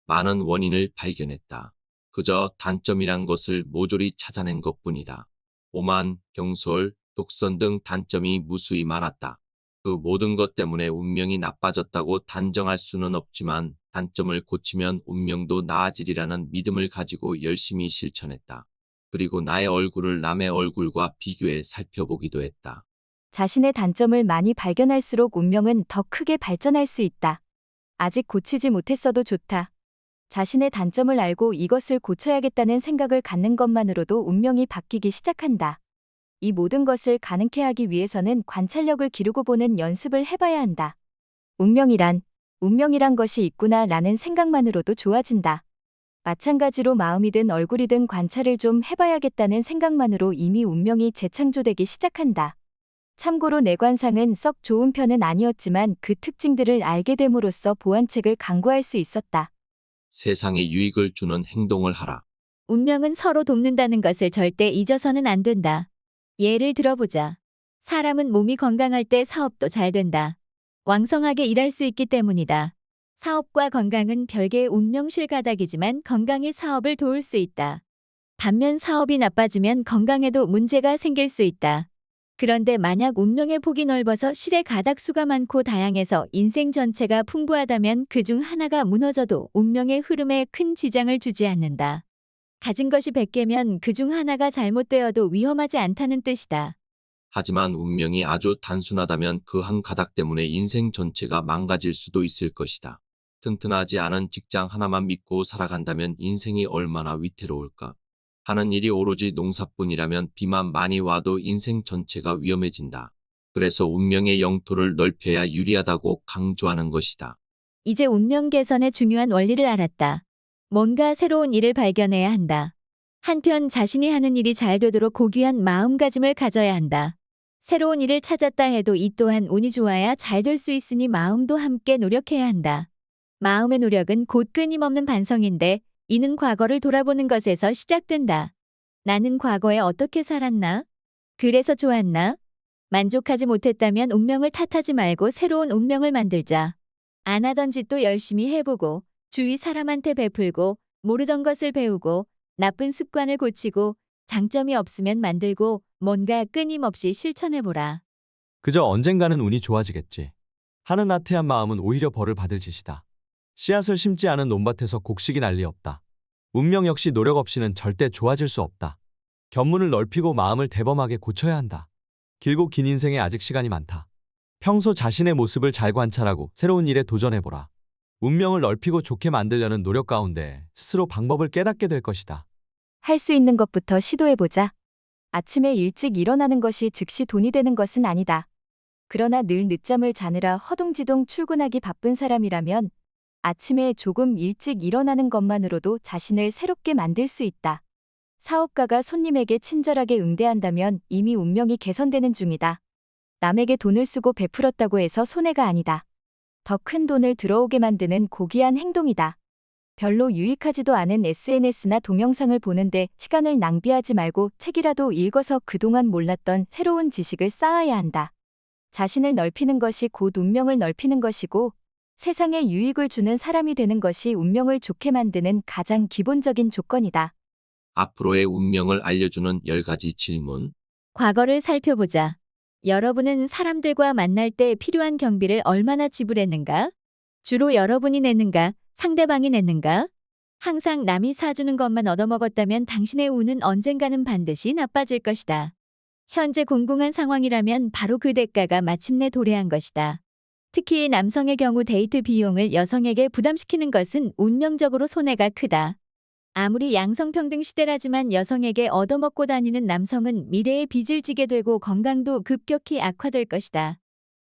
많은 원인을 발견했다. 그저 단점이란 것을 모조리 찾아낸 것뿐이다. 오만, 경솔, 독선 등 단점이 무수히 많았다. 그 모든 것 때문에 운명이 나빠졌다고 단정할 수는 없지만 단점을 고치면 운명도 나아지리라는 믿음을 가지고 열심히 실천했다. 그리고 나의 얼굴을 남의 얼굴과 비교해 살펴보기도 했다. 자신의 단점을 많이 발견할수록 운명은 더 크게 발전할 수 있다. 아직 고치지 못했어도 좋다. 자신의 단점을 알고 이것을 고쳐야겠다는 생각을 갖는 것만으로도 운명이 바뀌기 시작한다. 이 모든 것을 가능케 하기 위해서는 관찰력을 기르고 보는 연습을 해봐야 한다. 운명이란 것이 있구나 라는 생각만으로도 좋아진다. 마찬가지로 마음이든 얼굴이든 관찰을 좀 해봐야겠다는 생각만으로 이미 운명이 재창조되기 시작한다. 참고로 내 관상은 썩 좋은 편은 아니었지만 그 특징들을 알게 됨으로써 보완책을 강구할 수 있었다. 세상에 유익을 주는 행동을 하라. 운명은 서로 돕는다는 것을 절대 잊어서는 안 된다. 예를 들어보자. 사람은 몸이 건강할 때 사업도 잘 된다. 왕성하게 일할 수 있기 때문이다. 사업과 건강은 별개의 운명실 가닥이지만 건강이 사업을 도울 수 있다. 반면 사업이 나빠지면 건강에도 문제가 생길 수 있다. 그런데 만약 운명의 폭이 넓어서 실의 가닥수가 많고 다양해서 인생 전체가 풍부하다면 그중 하나가 무너져도 운명의 흐름에 큰 지장을 주지 않는다. 가진 것이 100개면 그중 하나가 잘못되어도 위험하지 않다는 뜻이다. 하지만 운명이 아주 단순하다면 그 한 가닥 때문에 인생 전체가 망가질 수도 있을 것이다. 튼튼하지 않은 직장 하나만 믿고 살아간다면 인생이 얼마나 위태로울까? 하는 일이 오로지 농사뿐이라면 비만 많이 와도 인생 전체가 위험해진다. 그래서 운명의 영토를 넓혀야 유리하다고 강조하는 것이다. 이제 운명 개선의 중요한 원리를 알았다. 뭔가 새로운 일을 발견해야 한다. 한편 자신이 하는 일이 잘 되도록 고귀한 마음가짐을 가져야 한다. 새로운 일을 찾았다 해도 이 또한 운이 좋아야 잘 될 수 있으니 마음도 함께 노력해야 한다. 마음의 노력은 곧 끊임없는 반성인데 이는 과거를 돌아보는 것에서 시작된다. 나는 과거에 어떻게 살았나? 그래서 좋았나? 만족하지 못했다면 운명을 탓하지 말고 새로운 운명을 만들자. 안 하던 짓도 열심히 해보고 주위 사람한테 베풀고 모르던 것을 배우고 나쁜 습관을 고치고 장점이 없으면 만들고 뭔가 끊임없이 실천해보라. 그저 언젠가는 운이 좋아지겠지. 하는 나태한 마음은 오히려 벌을 받을 짓이다. 씨앗을 심지 않은 논밭에서 곡식이 난리 없다. 운명 역시 노력 없이는 절대 좋아질 수 없다. 견문을 넓히고 마음을 대범하게 고쳐야 한다. 길고 긴 인생에 아직 시간이 많다. 평소 자신의 모습을 잘 관찰하고 새로운 일에 도전해보라. 운명을 넓히고 좋게 만들려는 노력 가운데 스스로 방법을 깨닫게 될 것이다. 할 수 있는 것부터 시도해보자. 아침에 일찍 일어나는 것이 즉시 돈이 되는 것은 아니다. 그러나 늘 늦잠을 자느라 허둥지둥 출근하기 바쁜 사람이라면 아침에 조금 일찍 일어나는 것만으로도 자신을 새롭게 만들 수 있다. 사업가가 손님에게 친절하게 응대한다면 이미 운명이 개선되는 중이다. 남에게 돈을 쓰고 베풀었다고 해서 손해가 아니다. 더 큰 돈을 들어오게 만드는 고귀한 행동이다. 별로 유익하지도 않은 SNS나 동영상을 보는데 시간을 낭비하지 말고 책이라도 읽어서 그동안 몰랐던 새로운 지식을 쌓아야 한다. 자신을 넓히는 것이 곧 운명을 넓히는 것이고 세상에 유익을 주는 사람이 되는 것이 운명을 좋게 만드는 가장 기본적인 조건이다. 앞으로의 운명을 알려주는 10가지 질문. 과거를 살펴보자. 여러분은 사람들과 만날 때 필요한 경비를 얼마나 지불했는가? 주로 여러분이 냈는가? 상대방이 냈는가? 항상 남이 사주는 것만 얻어먹었다면 당신의 운은 언젠가는 반드시 나빠질 것이다. 현재 공공한 상황이라면 바로 그 대가가 마침내 도래한 것이다. 특히 남성의 경우 데이트 비용을 여성에게 부담시키는 것은 운명적으로 손해가 크다. 아무리 양성평등 시대라지만 여성에게 얻어먹고 다니는 남성은 미래에 빚을 지게 되고 건강도 급격히 악화될 것이다.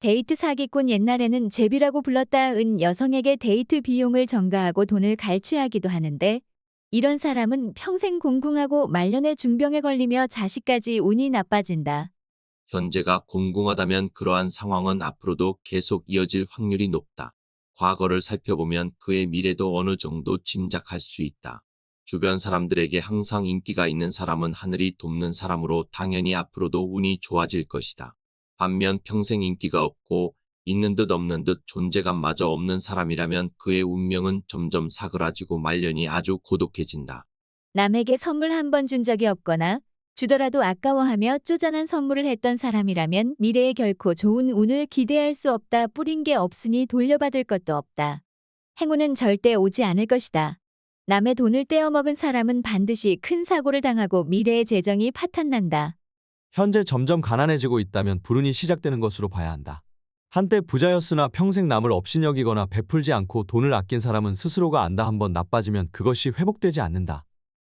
데이트 사기꾼 옛날에는 제비라고 불렀다은 여성에게 데이트 비용을 전가하고 돈을 갈취하기도 하는데 이런 사람은 평생 공궁하고 말년에 중병에 걸리며 자식까지 운이 나빠진다. 현재가 공공하다면 그러한 상황은 앞으로도 계속 이어질 확률이 높다. 과거를 살펴보면 그의 미래도 어느 정도 짐작할 수 있다. 주변 사람들에게 항상 인기가 있는 사람은 하늘이 돕는 사람으로 당연히 앞으로도 운이 좋아질 것이다. 반면 평생 인기가 없고 있는 듯 없는 듯 존재감마저 없는 사람이라면 그의 운명은 점점 사그라지고 말년이 아주 고독해진다. 남에게 선물 한 번 준 적이 없거나 주더라도 아까워하며 쪼잔한 선물을 했던 사람이라면 미래에 결코 좋은 운을 기대할 수 없다. 뿌린 게 없으니 돌려받을 것도 없다. 행운은 절대 오지 않을 것이다. 남의 돈을 떼어먹은 사람은 반드시 큰 사고를 당하고 미래의 재정이 파탄난다. 현재 점점 가난해지고 있다면 불운이 시작되는 것으로 봐야 한다. 한때 부자였으나 평생 남을 업신여기거나 베풀지 않고 돈을 아낀 사람은 스스로가 안다. 한번 나빠지면 그것이 회복되지 않는다.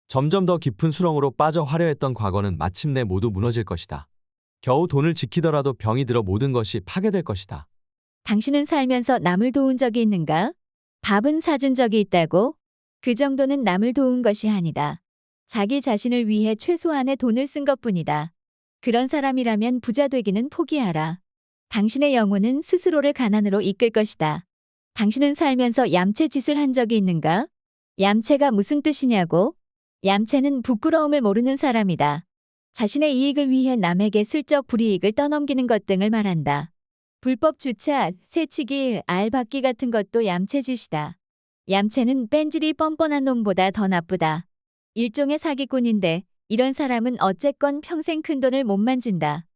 점점 더 깊은 수렁으로 빠져 화려했던 과거는 마침내 모두 무너질 것이다. 겨우 돈을 지키더라도 병이 들어 모든 것이 파괴될 것이다. 당신은 살면서 남을 도운 적이 있는가? 밥은 사준 적이 있다고? 그 정도는 남을 도운 것이 아니다. 자기 자신을 위해 최소한의 돈을 쓴 것뿐이다. 그런 사람이라면 부자 되기는 포기하라. 당신의 영혼은 스스로를 가난으로 이끌 것이다. 당신은 살면서 얌체 짓을 한 적이 있는가? 얌체가 무슨 뜻이냐고? 얌체는 부끄러움을 모르는 사람이다. 자신의 이익을 위해 남에게 슬쩍 불이익을 떠넘기는 것 등을 말한다. 불법 주차, 새치기, 알 받기 같은 것도 얌체짓이다. 얌체는 뺀질이 뻔뻔한 놈보다 더 나쁘다. 일종의 사기꾼인데 이런 사람은 어쨌건 평생 큰돈을 못 만진다.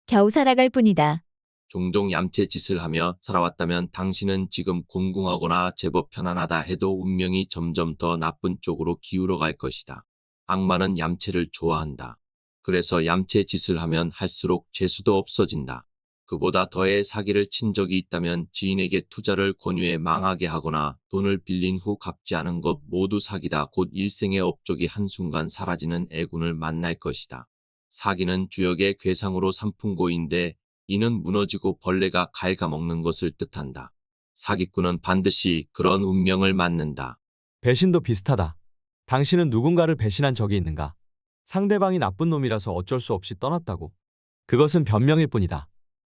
겨우 살아갈 뿐이다. 종종 얌체 짓을 하며 살아왔다면 당신은 지금 공공하거나 제법 편안하다 해도 운명이 점점 더 나쁜 쪽으로 기울어 갈 것이다. 악마는 얌체를 좋아한다. 그래서 얌체 짓을 하면 할수록 재수도 없어진다. 그보다 더해 사기를 친 적이 있다면 지인에게 투자를 권유해 망하게 하거나 돈을 빌린 후 갚지 않은 것 모두 사기다. 곧 일생의 업적이 한순간 사라지는 애군을 만날 것이다. 사기는 주역의 괴상으로 삼풍고인데 이는 무너지고 벌레가 갉아먹는 것을 뜻한다. 사기꾼은 반드시 그런 운명을 맞는다. 배신도 비슷하다. 당신은 누군가를 배신한 적이 있는가? 상대방이 나쁜 놈이라서 어쩔 수 없이 떠났다고. 그것은 변명일 뿐이다.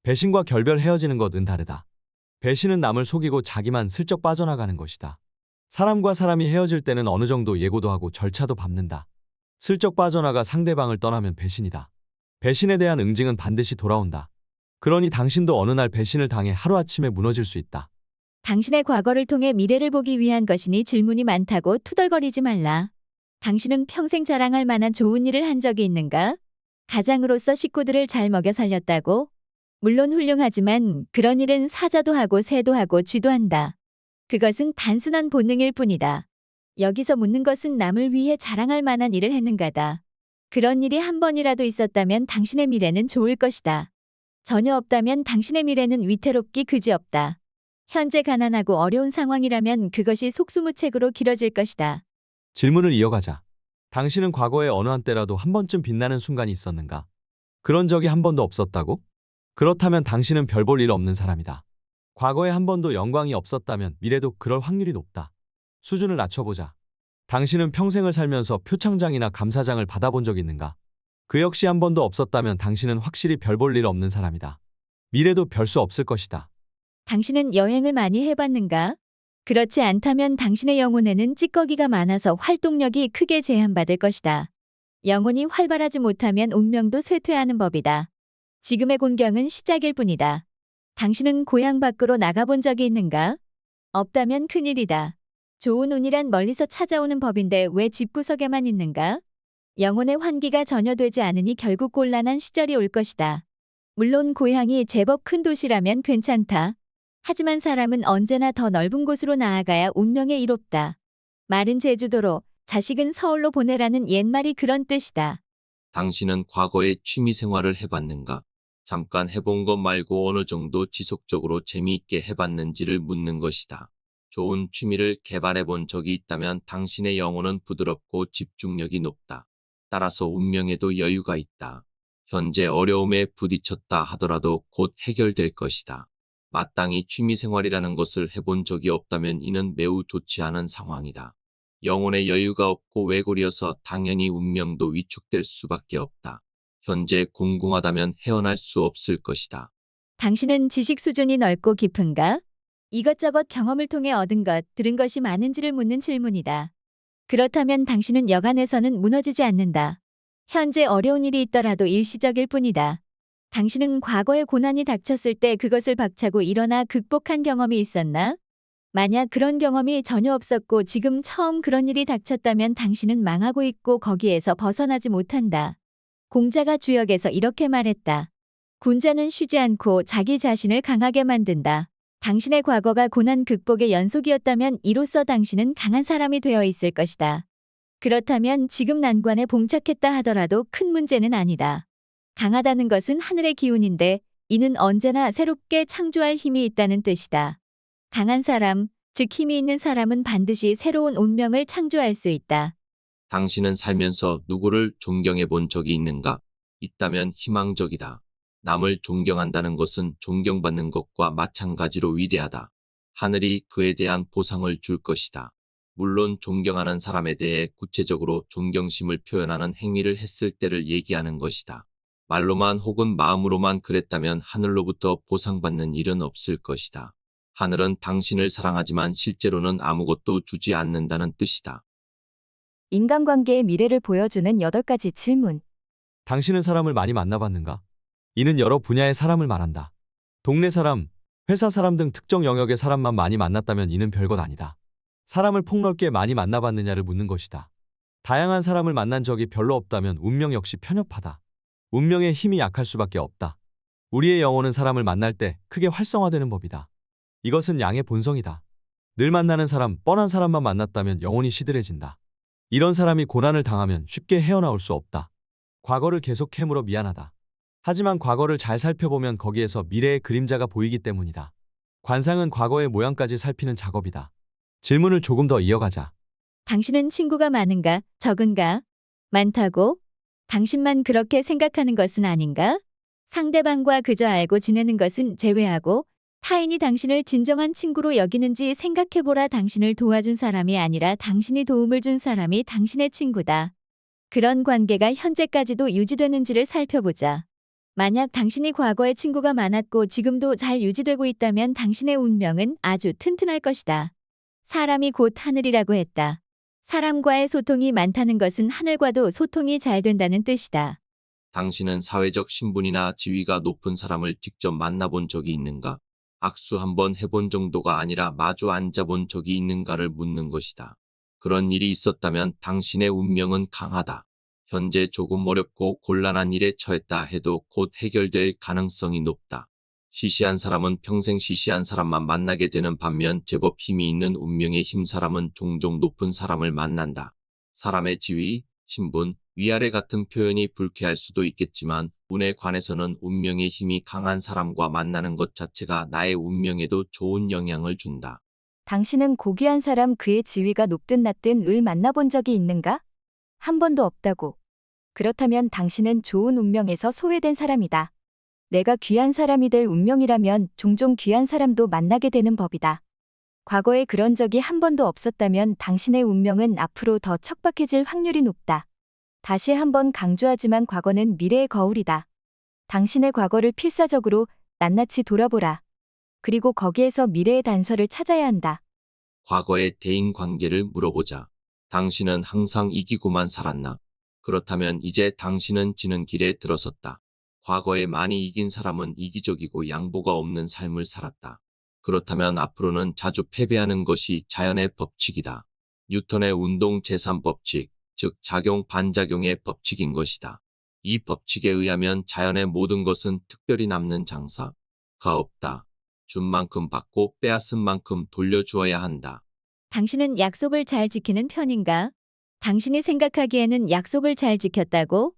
배신과 결별 헤어지는 것은 다르다. 배신은 남을 속이고 자기만 슬쩍 빠져나가는 것이다. 사람과 사람이 헤어질 때는 어느 정도 예고도 하고 절차도 밟는다. 슬쩍 빠져나가 상대방을 떠나면 배신이다. 배신에 대한 응징은 반드시 돌아온다. 그러니 당신도 어느 날 배신을 당해 하루아침에 무너질 수 있다. 당신의 과거를 통해 미래를 보기 위한 것이니 질문이 많다고 투덜거리지 말라. 당신은 평생 자랑할 만한 좋은 일을 한 적이 있는가? 가장으로서 식구들을 잘 먹여 살렸다고? 물론 훌륭하지만 그런 일은 사자도 하고 새도 하고 쥐도 한다. 그것은 단순한 본능일 뿐이다. 여기서 묻는 것은 남을 위해 자랑할 만한 일을 했는가다. 그런 일이 한 번이라도 있었다면 당신의 미래는 좋을 것이다. 전혀 없다면 당신의 미래는 위태롭기 그지없다. 현재 가난하고 어려운 상황이라면 그것이 속수무책으로 길어질 것이다. 질문을 이어가자. 당신은 과거에 어느 한때라도 한 번쯤 빛나는 순간이 있었는가? 그런 적이 한 번도 없었다고? 그렇다면 당신은 별 볼 일 없는 사람이다. 과거에 한 번도 영광이 없었다면 미래도 그럴 확률이 높다. 수준을 낮춰보자. 당신은 평생을 살면서 표창장이나 감사장을 받아본 적 있는가? 그 역시 한 번도 없었다면 당신은 확실히 별 볼 일 없는 사람이다. 미래도 별 수 없을 것이다. 당신은 여행을 많이 해봤는가? 그렇지 않다면 당신의 영혼에는 찌꺼기가 많아서 활동력이 크게 제한받을 것이다. 영혼이 활발하지 못하면 운명도 쇠퇴하는 법이다. 지금의 곤경은 시작일 뿐이다. 당신은 고향 밖으로 나가본 적이 있는가? 없다면 큰일이다. 좋은 운이란 멀리서 찾아오는 법인데 왜 집구석에만 있는가? 영혼의 환기가 전혀 되지 않으니 결국 곤란한 시절이 올 것이다. 물론 고향이 제법 큰 도시라면 괜찮다. 하지만 사람은 언제나 더 넓은 곳으로 나아가야 운명에 이롭다. 말은 제주도로, 자식은 서울로 보내라는 옛말이 그런 뜻이다. 당신은 과거에 취미 생활을 해봤는가? 잠깐 해본 것 말고 어느 정도 지속적으로 재미있게 해봤는지를 묻는 것이다. 좋은 취미를 개발해본 적이 있다면 당신의 영혼은 부드럽고 집중력이 높다. 따라서 운명에도 여유가 있다. 현재 어려움에 부딪혔다 하더라도 곧 해결될 것이다. 마땅히 취미생활이라는 것을 해본 적이 없다면 이는 매우 좋지 않은 상황이다. 영혼의 여유가 없고 외골이어서 당연히 운명도 위축될 수밖에 없다. 현재 궁금하다면 헤어날 수 없을 것이다. 당신은 지식 수준이 넓고 깊은가? 이것저것 경험을 통해 얻은 것, 들은 것이 많은지를 묻는 질문이다. 그렇다면 당신은 여간에서는 무너지지 않는다. 현재 어려운 일이 있더라도 일시적일 뿐이다. 당신은 과거에 고난이 닥쳤을 때 그것을 박차고 일어나 극복한 경험이 있었나? 만약 그런 경험이 전혀 없었고 지금 처음 그런 일이 닥쳤다면 당신은 망하고 있고 거기에서 벗어나지 못한다. 공자가 주역에서 이렇게 말했다. 군자는 쉬지 않고 자기 자신을 강하게 만든다. 당신의 과거가 고난 극복의 연속이었다면 이로써 당신은 강한 사람이 되어 있을 것이다. 그렇다면 지금 난관에 봉착했다 하더라도 큰 문제는 아니다. 강하다는 것은 하늘의 기운인데 이는 언제나 새롭게 창조할 힘이 있다는 뜻이다. 강한 사람, 즉 힘이 있는 사람은 반드시 새로운 운명을 창조할 수 있다. 당신은 살면서 누구를 존경해 본 적이 있는가? 있다면 희망적이다. 남을 존경한다는 것은 존경받는 것과 마찬가지로 위대하다. 하늘이 그에 대한 보상을 줄 것이다. 물론 존경하는 사람에 대해 구체적으로 존경심을 표현하는 행위를 했을 때를 얘기하는 것이다. 말로만 혹은 마음으로만 그랬다면 하늘로부터 보상받는 일은 없을 것이다. 하늘은 당신을 사랑하지만 실제로는 아무것도 주지 않는다는 뜻이다. 인간관계의 미래를 보여주는 8가지 질문. 당신은 사람을 많이 만나봤는가? 이는 여러 분야의 사람을 말한다. 동네 사람, 회사 사람 등 특정 영역의 사람만 많이 만났다면 이는 별것 아니다. 사람을 폭넓게 많이 만나봤느냐를 묻는 것이다. 다양한 사람을 만난 적이 별로 없다면 운명 역시 편협하다. 운명의 힘이 약할 수밖에 없다. 우리의 영혼은 사람을 만날 때 크게 활성화되는 법이다. 이것은 양의 본성이다. 늘 만나는 사람, 뻔한 사람만 만났다면 영혼이 시들해진다. 이런 사람이 고난을 당하면 쉽게 헤어나올 수 없다. 과거를 계속 캐물어 미안하다. 하지만 과거를 잘 살펴보면 거기에서 미래의 그림자가 보이기 때문이다. 관상은 과거의 모양까지 살피는 작업이다. 질문을 조금 더 이어가자. 당신은 친구가 많은가, 적은가? 많다고? 당신만 그렇게 생각하는 것은 아닌가? 상대방과 그저 알고 지내는 것은 제외하고 타인이 당신을 진정한 친구로 여기는지 생각해보라. 당신을 도와준 사람이 아니라 당신이 도움을 준 사람이 당신의 친구다. 그런 관계가 현재까지도 유지되는지를 살펴보자. 만약 당신이 과거에 친구가 많았고 지금도 잘 유지되고 있다면 당신의 운명은 아주 튼튼할 것이다. 사람이 곧 하늘이라고 했다. 사람과의 소통이 많다는 것은 하늘과도 소통이 잘 된다는 뜻이다. 당신은 사회적 신분이나 지위가 높은 사람을 직접 만나본 적이 있는가? 악수 한번 해본 정도가 아니라 마주 앉아본 적이 있는가를 묻는 것이다. 그런 일이 있었다면 당신의 운명은 강하다. 현재 조금 어렵고 곤란한 일에 처했다 해도 곧 해결될 가능성이 높다. 시시한 사람은 평생 시시한 사람만 만나게 되는 반면 제법 힘이 있는 운명의 힘 사람은 종종 높은 사람을 만난다. 사람의 지위, 신분, 위아래 같은 표현이 불쾌할 수도 있겠지만 운에 관해서는 운명의 힘이 강한 사람과 만나는 것 자체가 나의 운명에도 좋은 영향을 준다. 당신은 고귀한 사람, 그의 지위가 높든 낮든 을 만나본 적이 있는가? 한 번도 없다고. 그렇다면 당신은 좋은 운명에서 소외된 사람이다. 내가 귀한 사람이 될 운명이라면 종종 귀한 사람도 만나게 되는 법이다. 과거에 그런 적이 한 번도 없었다면 당신의 운명은 앞으로 더 척박해질 확률이 높다. 다시 한번 강조하지만 과거는 미래의 거울이다. 당신의 과거를 필사적으로 낱낱이 돌아보라. 그리고 거기에서 미래의 단서를 찾아야 한다. 과거의 대인 관계를 물어보자. 당신은 항상 이기고만 살았나? 그렇다면 이제 당신은 지는 길에 들어섰다. 과거에 많이 이긴 사람은 이기적이고 양보가 없는 삶을 살았다. 그렇다면 앞으로는 자주 패배하는 것이 자연의 법칙이다. 뉴턴의 운동 제3법칙, 즉 작용 반작용의 법칙인 것이다. 이 법칙에 의하면 자연의 모든 것은 특별히 남는 장사가 없다. 준 만큼 받고 빼앗은 만큼 돌려주어야 한다. 당신은 약속을 잘 지키는 편인가? 당신이 생각하기에는 약속을 잘 지켰다고?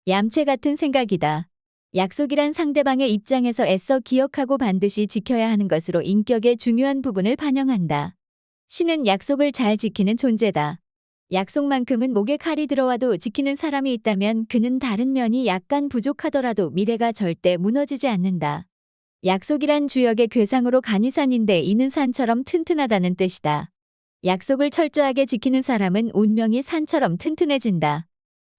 얌체 같은 생각이다. 약속이란 상대방의 입장에서 애써 기억하고 반드시 지켜야 하는 것으로 인격의 중요한 부분을 반영한다. 신은 약속을 잘 지키는 존재다. 약속만큼은 목에 칼이 들어와도 지키는 사람이 있다면 그는 다른 면이 약간 부족하더라도 미래가 절대 무너지지 않는다. 약속이란 주역의 괴상으로 간이산인데 이는 산처럼 튼튼하다는 뜻이다. 약속을 철저하게 지키는 사람은 운명이 산처럼 튼튼해진다.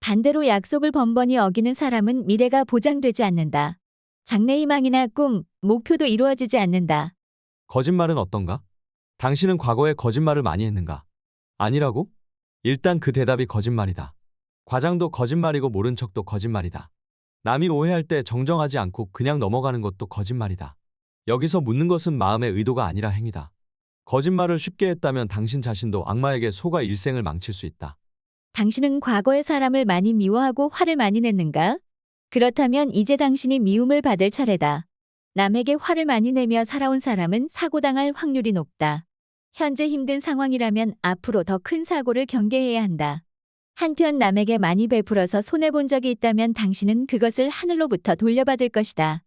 반대로 약속을 번번이 어기는 사람은 미래가 보장되지 않는다. 장래희망이나 꿈, 목표도 이루어지지 않는다. 거짓말은 어떤가? 당신은 과거에 거짓말을 많이 했는가? 아니라고? 일단 그 대답이 거짓말이다. 과장도 거짓말이고 모른 척도 거짓말이다. 남이 오해할 때 정정하지 않고 그냥 넘어가는 것도 거짓말이다. 여기서 묻는 것은 마음의 의도가 아니라 행위다. 거짓말을 쉽게 했다면 당신 자신도 악마에게 속아 일생을 망칠 수 있다. 당신은 과거의 사람을 많이 미워하고 화를 많이 냈는가? 그렇다면 이제 당신이 미움을 받을 차례다. 남에게 화를 많이 내며 살아온 사람은 사고당할 확률이 높다. 현재 힘든 상황이라면 앞으로 더 큰 사고를 경계해야 한다. 한편 남에게 많이 베풀어서 손해본 적이 있다면 당신은 그것을 하늘로부터 돌려받을 것이다.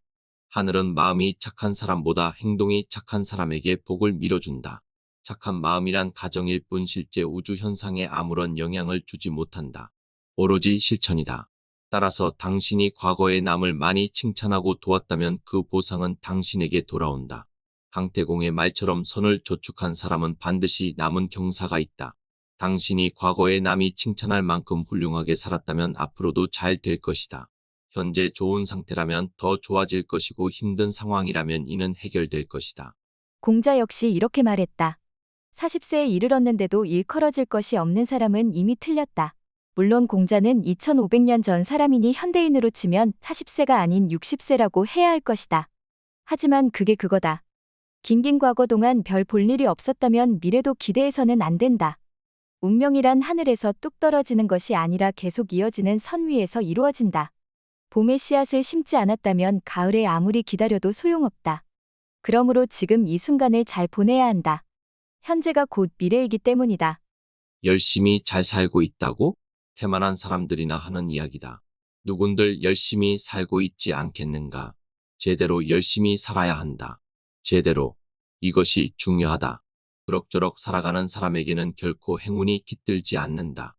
하늘은 마음이 착한 사람보다 행동이 착한 사람에게 복을 밀어준다. 착한 마음이란 가정일 뿐 실제 우주 현상에 아무런 영향을 주지 못한다. 오로지 실천이다. 따라서 당신이 과거에 남을 많이 칭찬하고 도왔다면 그 보상은 당신에게 돌아온다. 강태공의 말처럼 선을 저축한 사람은 반드시 남은 경사가 있다. 당신이 과거에 남이 칭찬할 만큼 훌륭하게 살았다면 앞으로도 잘 될 것이다. 현재 좋은 상태라면 더 좋아질 것이고 힘든 상황이라면 이는 해결될 것이다. 공자 역시 이렇게 말했다. 40세에 이르렀는데도 일컬어질 것이 없는 사람은 이미 틀렸다. 물론 공자는 2500년 전 사람이니 현대인으로 치면 40세가 아닌 60세라고 해야 할 것이다. 하지만 그게 그거다. 긴긴 과거 동안 별 볼 일이 없었다면 미래도 기대해서는 안 된다. 운명이란 하늘에서 뚝 떨어지는 것이 아니라 계속 이어지는 선 위에서 이루어진다. 봄에 씨앗을 심지 않았다면 가을에 아무리 기다려도 소용없다. 그러므로 지금 이 순간을 잘 보내야 한다. 현재가 곧 미래이기 때문이다. 열심히 잘 살고 있다고? 태만한 사람들이나 하는 이야기다. 누군들 열심히 살고 있지 않겠는가? 제대로 열심히 살아야 한다. 제대로. 이것이 중요하다. 그럭저럭 살아가는 사람에게는 결코 행운이 깃들지 않는다.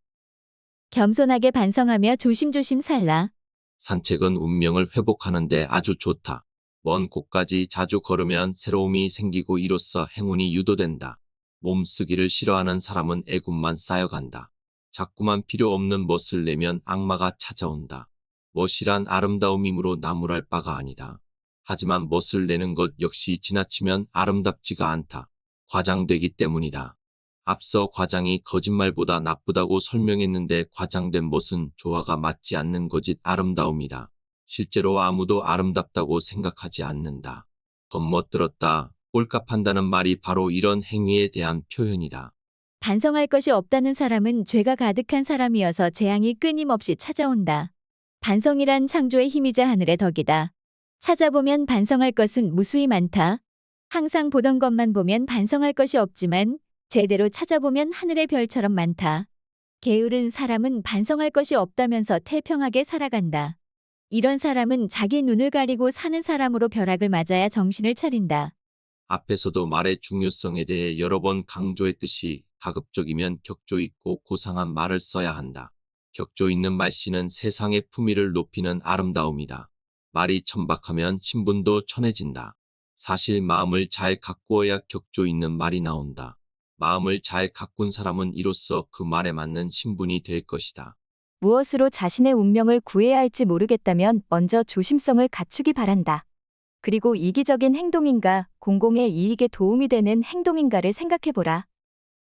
겸손하게 반성하며 조심조심 살라. 산책은 운명을 회복하는 데 아주 좋다. 먼 곳까지 자주 걸으면 새로움이 생기고 이로써 행운이 유도된다. 몸쓰기를 싫어하는 사람은 애군만 쌓여간다. 자꾸만 필요 없는 멋을 내면 악마가 찾아온다. 멋이란 아름다움이므로 나무랄 바가 아니다. 하지만 멋을 내는 것 역시 지나치면 아름답지가 않다. 과장되기 때문이다. 앞서 과장이 거짓말보다 나쁘다고 설명했는데 과장된 멋은 조화가 맞지 않는 거짓 아름다움이다. 실제로 아무도 아름답다고 생각하지 않는다. 겉멋들었다, 꼴값한다는 말이 바로 이런 행위에 대한 표현이다. 반성할 것이 없다는 사람은 죄가 가득한 사람이어서 재앙이 끊임없이 찾아온다. 반성이란 창조의 힘이자 하늘의 덕이다. 찾아보면 반성할 것은 무수히 많다. 항상 보던 것만 보면 반성할 것이 없지만 제대로 찾아보면 하늘의 별처럼 많다. 게으른 사람은 반성할 것이 없다면서 태평하게 살아간다. 이런 사람은 자기 눈을 가리고 사는 사람으로 벼락을 맞아야 정신을 차린다. 앞에서도 말의 중요성에 대해 여러 번 강조했듯이 가급적이면 격조 있고 고상한 말을 써야 한다. 격조 있는 말씨는 세상의 품위를 높이는 아름다움이다. 말이 천박하면 신분도 천해진다. 사실 마음을 잘 가꾸어야 격조 있는 말이 나온다. 마음을 잘 가꾼 사람은 이로써 그 말에 맞는 신분이 될 것이다. 무엇으로 자신의 운명을 구해야 할지 모르겠다면 먼저 조심성을 갖추기 바란다. 그리고 이기적인 행동인가, 공공의 이익에 도움이 되는 행동인가를 생각해보라.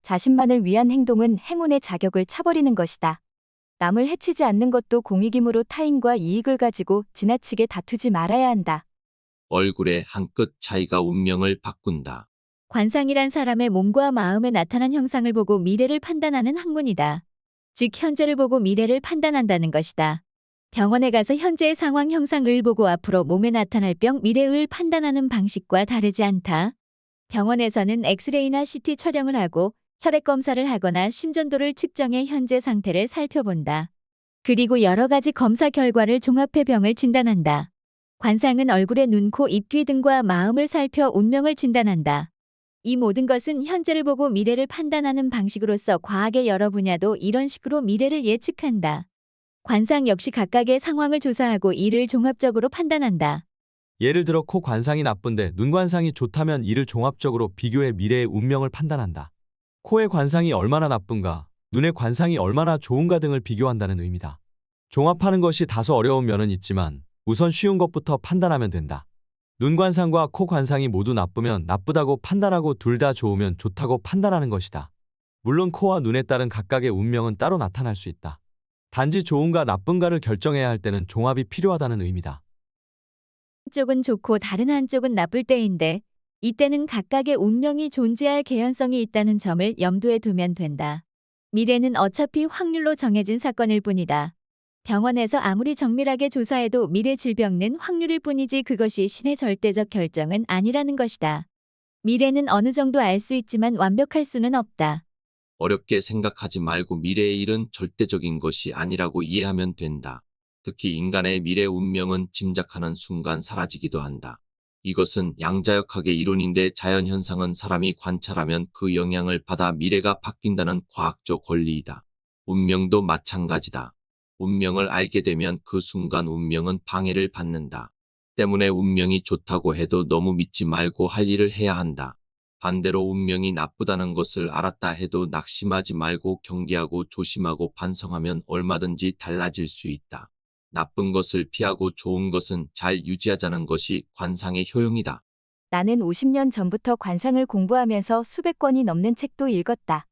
자신만을 위한 행동은 행운의 자격을 차버리는 것이다. 남을 해치지 않는 것도 공익이므로 타인과 이익을 가지고 지나치게 다투지 말아야 한다. 얼굴의 한 끗 차이가 운명을 바꾼다. 관상이란 사람의 몸과 마음에 나타난 형상을 보고 미래를 판단하는 학문이다. 즉 현재를 보고 미래를 판단한다는 것이다. 병원에 가서 현재의 상황 형상을 보고 앞으로 몸에 나타날 병 미래을 판단하는 방식과 다르지 않다. 병원에서는 엑스레이나 CT 촬영을 하고 혈액 검사를 하거나 심전도를 측정해 현재 상태를 살펴본다. 그리고 여러 가지 검사 결과를 종합해 병을 진단한다. 관상은 얼굴의 눈, 코, 입, 귀 등과 마음을 살펴 운명을 진단한다. 이 모든 것은 현재를 보고 미래를 판단하는 방식으로서 과학의 여러 분야도 이런 식으로 미래를 예측한다. 관상 역시 각각의 상황을 조사하고 이를 종합적으로 판단한다. 예를 들어 코 관상이 나쁜데 눈 관상이 좋다면 이를 종합적으로 비교해 미래의 운명을 판단한다. 코의 관상이 얼마나 나쁜가, 눈의 관상이 얼마나 좋은가 등을 비교한다는 의미다. 종합하는 것이 다소 어려운 면은 있지만 우선 쉬운 것부터 판단하면 된다. 눈 관상과 코 관상이 모두 나쁘면 나쁘다고 판단하고 둘 다 좋으면 좋다고 판단하는 것이다. 물론 코와 눈에 따른 각각의 운명은 따로 나타날 수 있다. 단지 좋은가 나쁜가를 결정해야 할 때는 종합이 필요하다는 의미다. 한쪽은 좋고 다른 한쪽은 나쁠 때인데 이때는 각각의 운명이 존재할 개연성이 있다는 점을 염두에 두면 된다. 미래는 어차피 확률로 정해진 사건일 뿐이다. 병원에서 아무리 정밀하게 조사해도 미래 질병은 확률일 뿐이지 그것이 신의 절대적 결정은 아니라는 것이다. 미래는 어느 정도 알 수 있지만 완벽할 수는 없다. 어렵게 생각하지 말고 미래의 일은 절대적인 것이 아니라고 이해하면 된다. 특히 인간의 미래 운명은 짐작하는 순간 사라지기도 한다. 이것은 양자역학의 이론인데 자연현상은 사람이 관찰하면 그 영향을 받아 미래가 바뀐다는 과학적 권리이다. 운명도 마찬가지다. 운명을 알게 되면 그 순간 운명은 방해를 받는다. 때문에 운명이 좋다고 해도 너무 믿지 말고 할 일을 해야 한다. 반대로 운명이 나쁘다는 것을 알았다 해도 낙심하지 말고 경계하고 조심하고 반성하면 얼마든지 달라질 수 있다. 나쁜 것을 피하고 좋은 것은 잘 유지하자는 것이 관상의 효용이다. 나는 50년 전부터 관상을 공부하면서 수백 권이 넘는 책도 읽었다.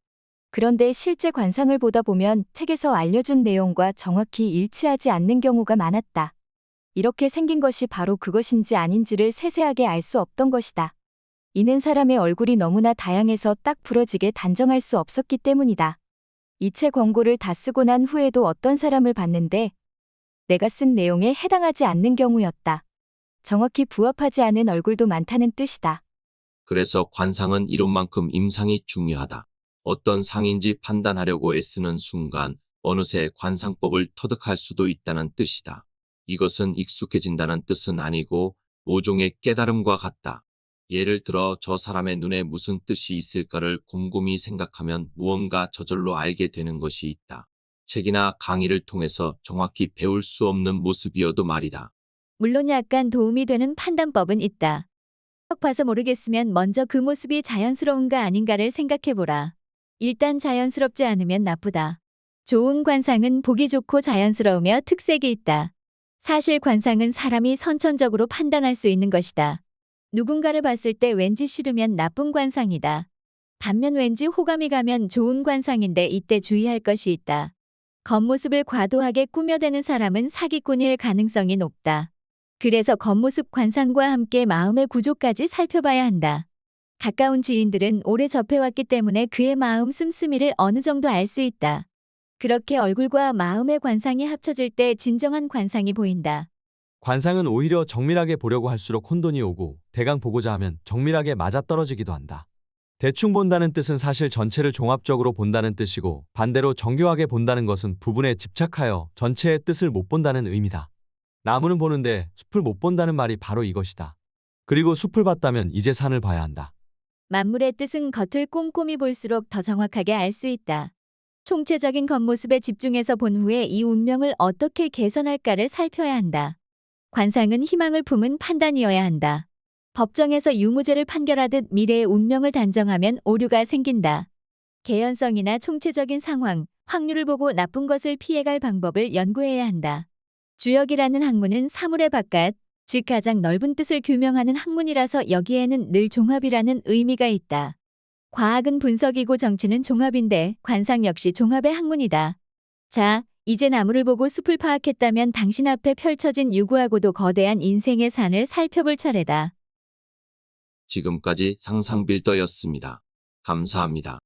그런데 실제 관상을 보다 보면 책에서 알려준 내용과 정확히 일치하지 않는 경우가 많았다. 이렇게 생긴 것이 바로 그것인지 아닌지를 세세하게 알 수 없던 것이다. 이는 사람의 얼굴이 너무나 다양해서 딱 부러지게 단정할 수 없었기 때문이다. 이 책 권고를 다 쓰고 난 후에도 어떤 사람을 봤는데 내가 쓴 내용에 해당하지 않는 경우였다. 정확히 부합하지 않은 얼굴도 많다는 뜻이다. 그래서 관상은 이론만큼 임상이 중요하다. 어떤 상인지 판단하려고 애쓰는 순간 어느새 관상법을 터득할 수도 있다는 뜻이다. 이것은 익숙해진다는 뜻은 아니고 모종의 깨달음과 같다. 예를 들어 저 사람의 눈에 무슨 뜻이 있을까를 곰곰이 생각하면 무언가 저절로 알게 되는 것이 있다. 책이나 강의를 통해서 정확히 배울 수 없는 모습이어도 말이다. 물론 약간 도움이 되는 판단법은 있다. 딱 봐서 모르겠으면 먼저 그 모습이 자연스러운가 아닌가를 생각해보라. 일단 자연스럽지 않으면 나쁘다. 좋은 관상은 보기 좋고 자연스러우며 특색이 있다. 사실 관상은 사람이 선천적으로 판단할 수 있는 것이다. 누군가를 봤을 때 왠지 싫으면 나쁜 관상이다. 반면 왠지 호감이 가면 좋은 관상인데 이때 주의할 것이 있다. 겉모습을 과도하게 꾸며대는 사람은 사기꾼일 가능성이 높다. 그래서 겉모습 관상과 함께 마음의 구조까지 살펴봐야 한다. 가까운 지인들은 오래 접해왔기 때문에 그의 마음 씀씀이를 어느 정도 알 수 있다. 그렇게 얼굴과 마음의 관상이 합쳐질 때 진정한 관상이 보인다. 관상은 오히려 정밀하게 보려고 할수록 혼돈이 오고 대강 보고자 하면 정밀하게 맞아떨어지기도 한다. 대충 본다는 뜻은 사실 전체를 종합적으로 본다는 뜻이고 반대로 정교하게 본다는 것은 부분에 집착하여 전체의 뜻을 못 본다는 의미다. 나무는 보는데 숲을 못 본다는 말이 바로 이것이다. 그리고 숲을 봤다면 이제 산을 봐야 한다. 만물의 뜻은 겉을 꼼꼼히 볼수록 더 정확하게 알 수 있다. 총체적인 겉모습에 집중해서 본 후에 이 운명을 어떻게 개선할까를 살펴야 한다. 관상은 희망을 품은 판단이어야 한다. 법정에서 유무죄를 판결하듯 미래의 운명을 단정하면 오류가 생긴다. 개연성이나 총체적인 상황, 확률을 보고 나쁜 것을 피해갈 방법을 연구해야 한다. 주역이라는 학문은 사물의 바깥, 즉 가장 넓은 뜻을 규명하는 학문이라서 여기에는 늘 종합이라는 의미가 있다. 과학은 분석이고 정치는 종합인데 관상 역시 종합의 학문이다. 자, 이제 나무를 보고 숲을 파악했다면 당신 앞에 펼쳐진 유구하고도 거대한 인생의 산을 살펴볼 차례다. 지금까지 상상빌더였습니다. 감사합니다.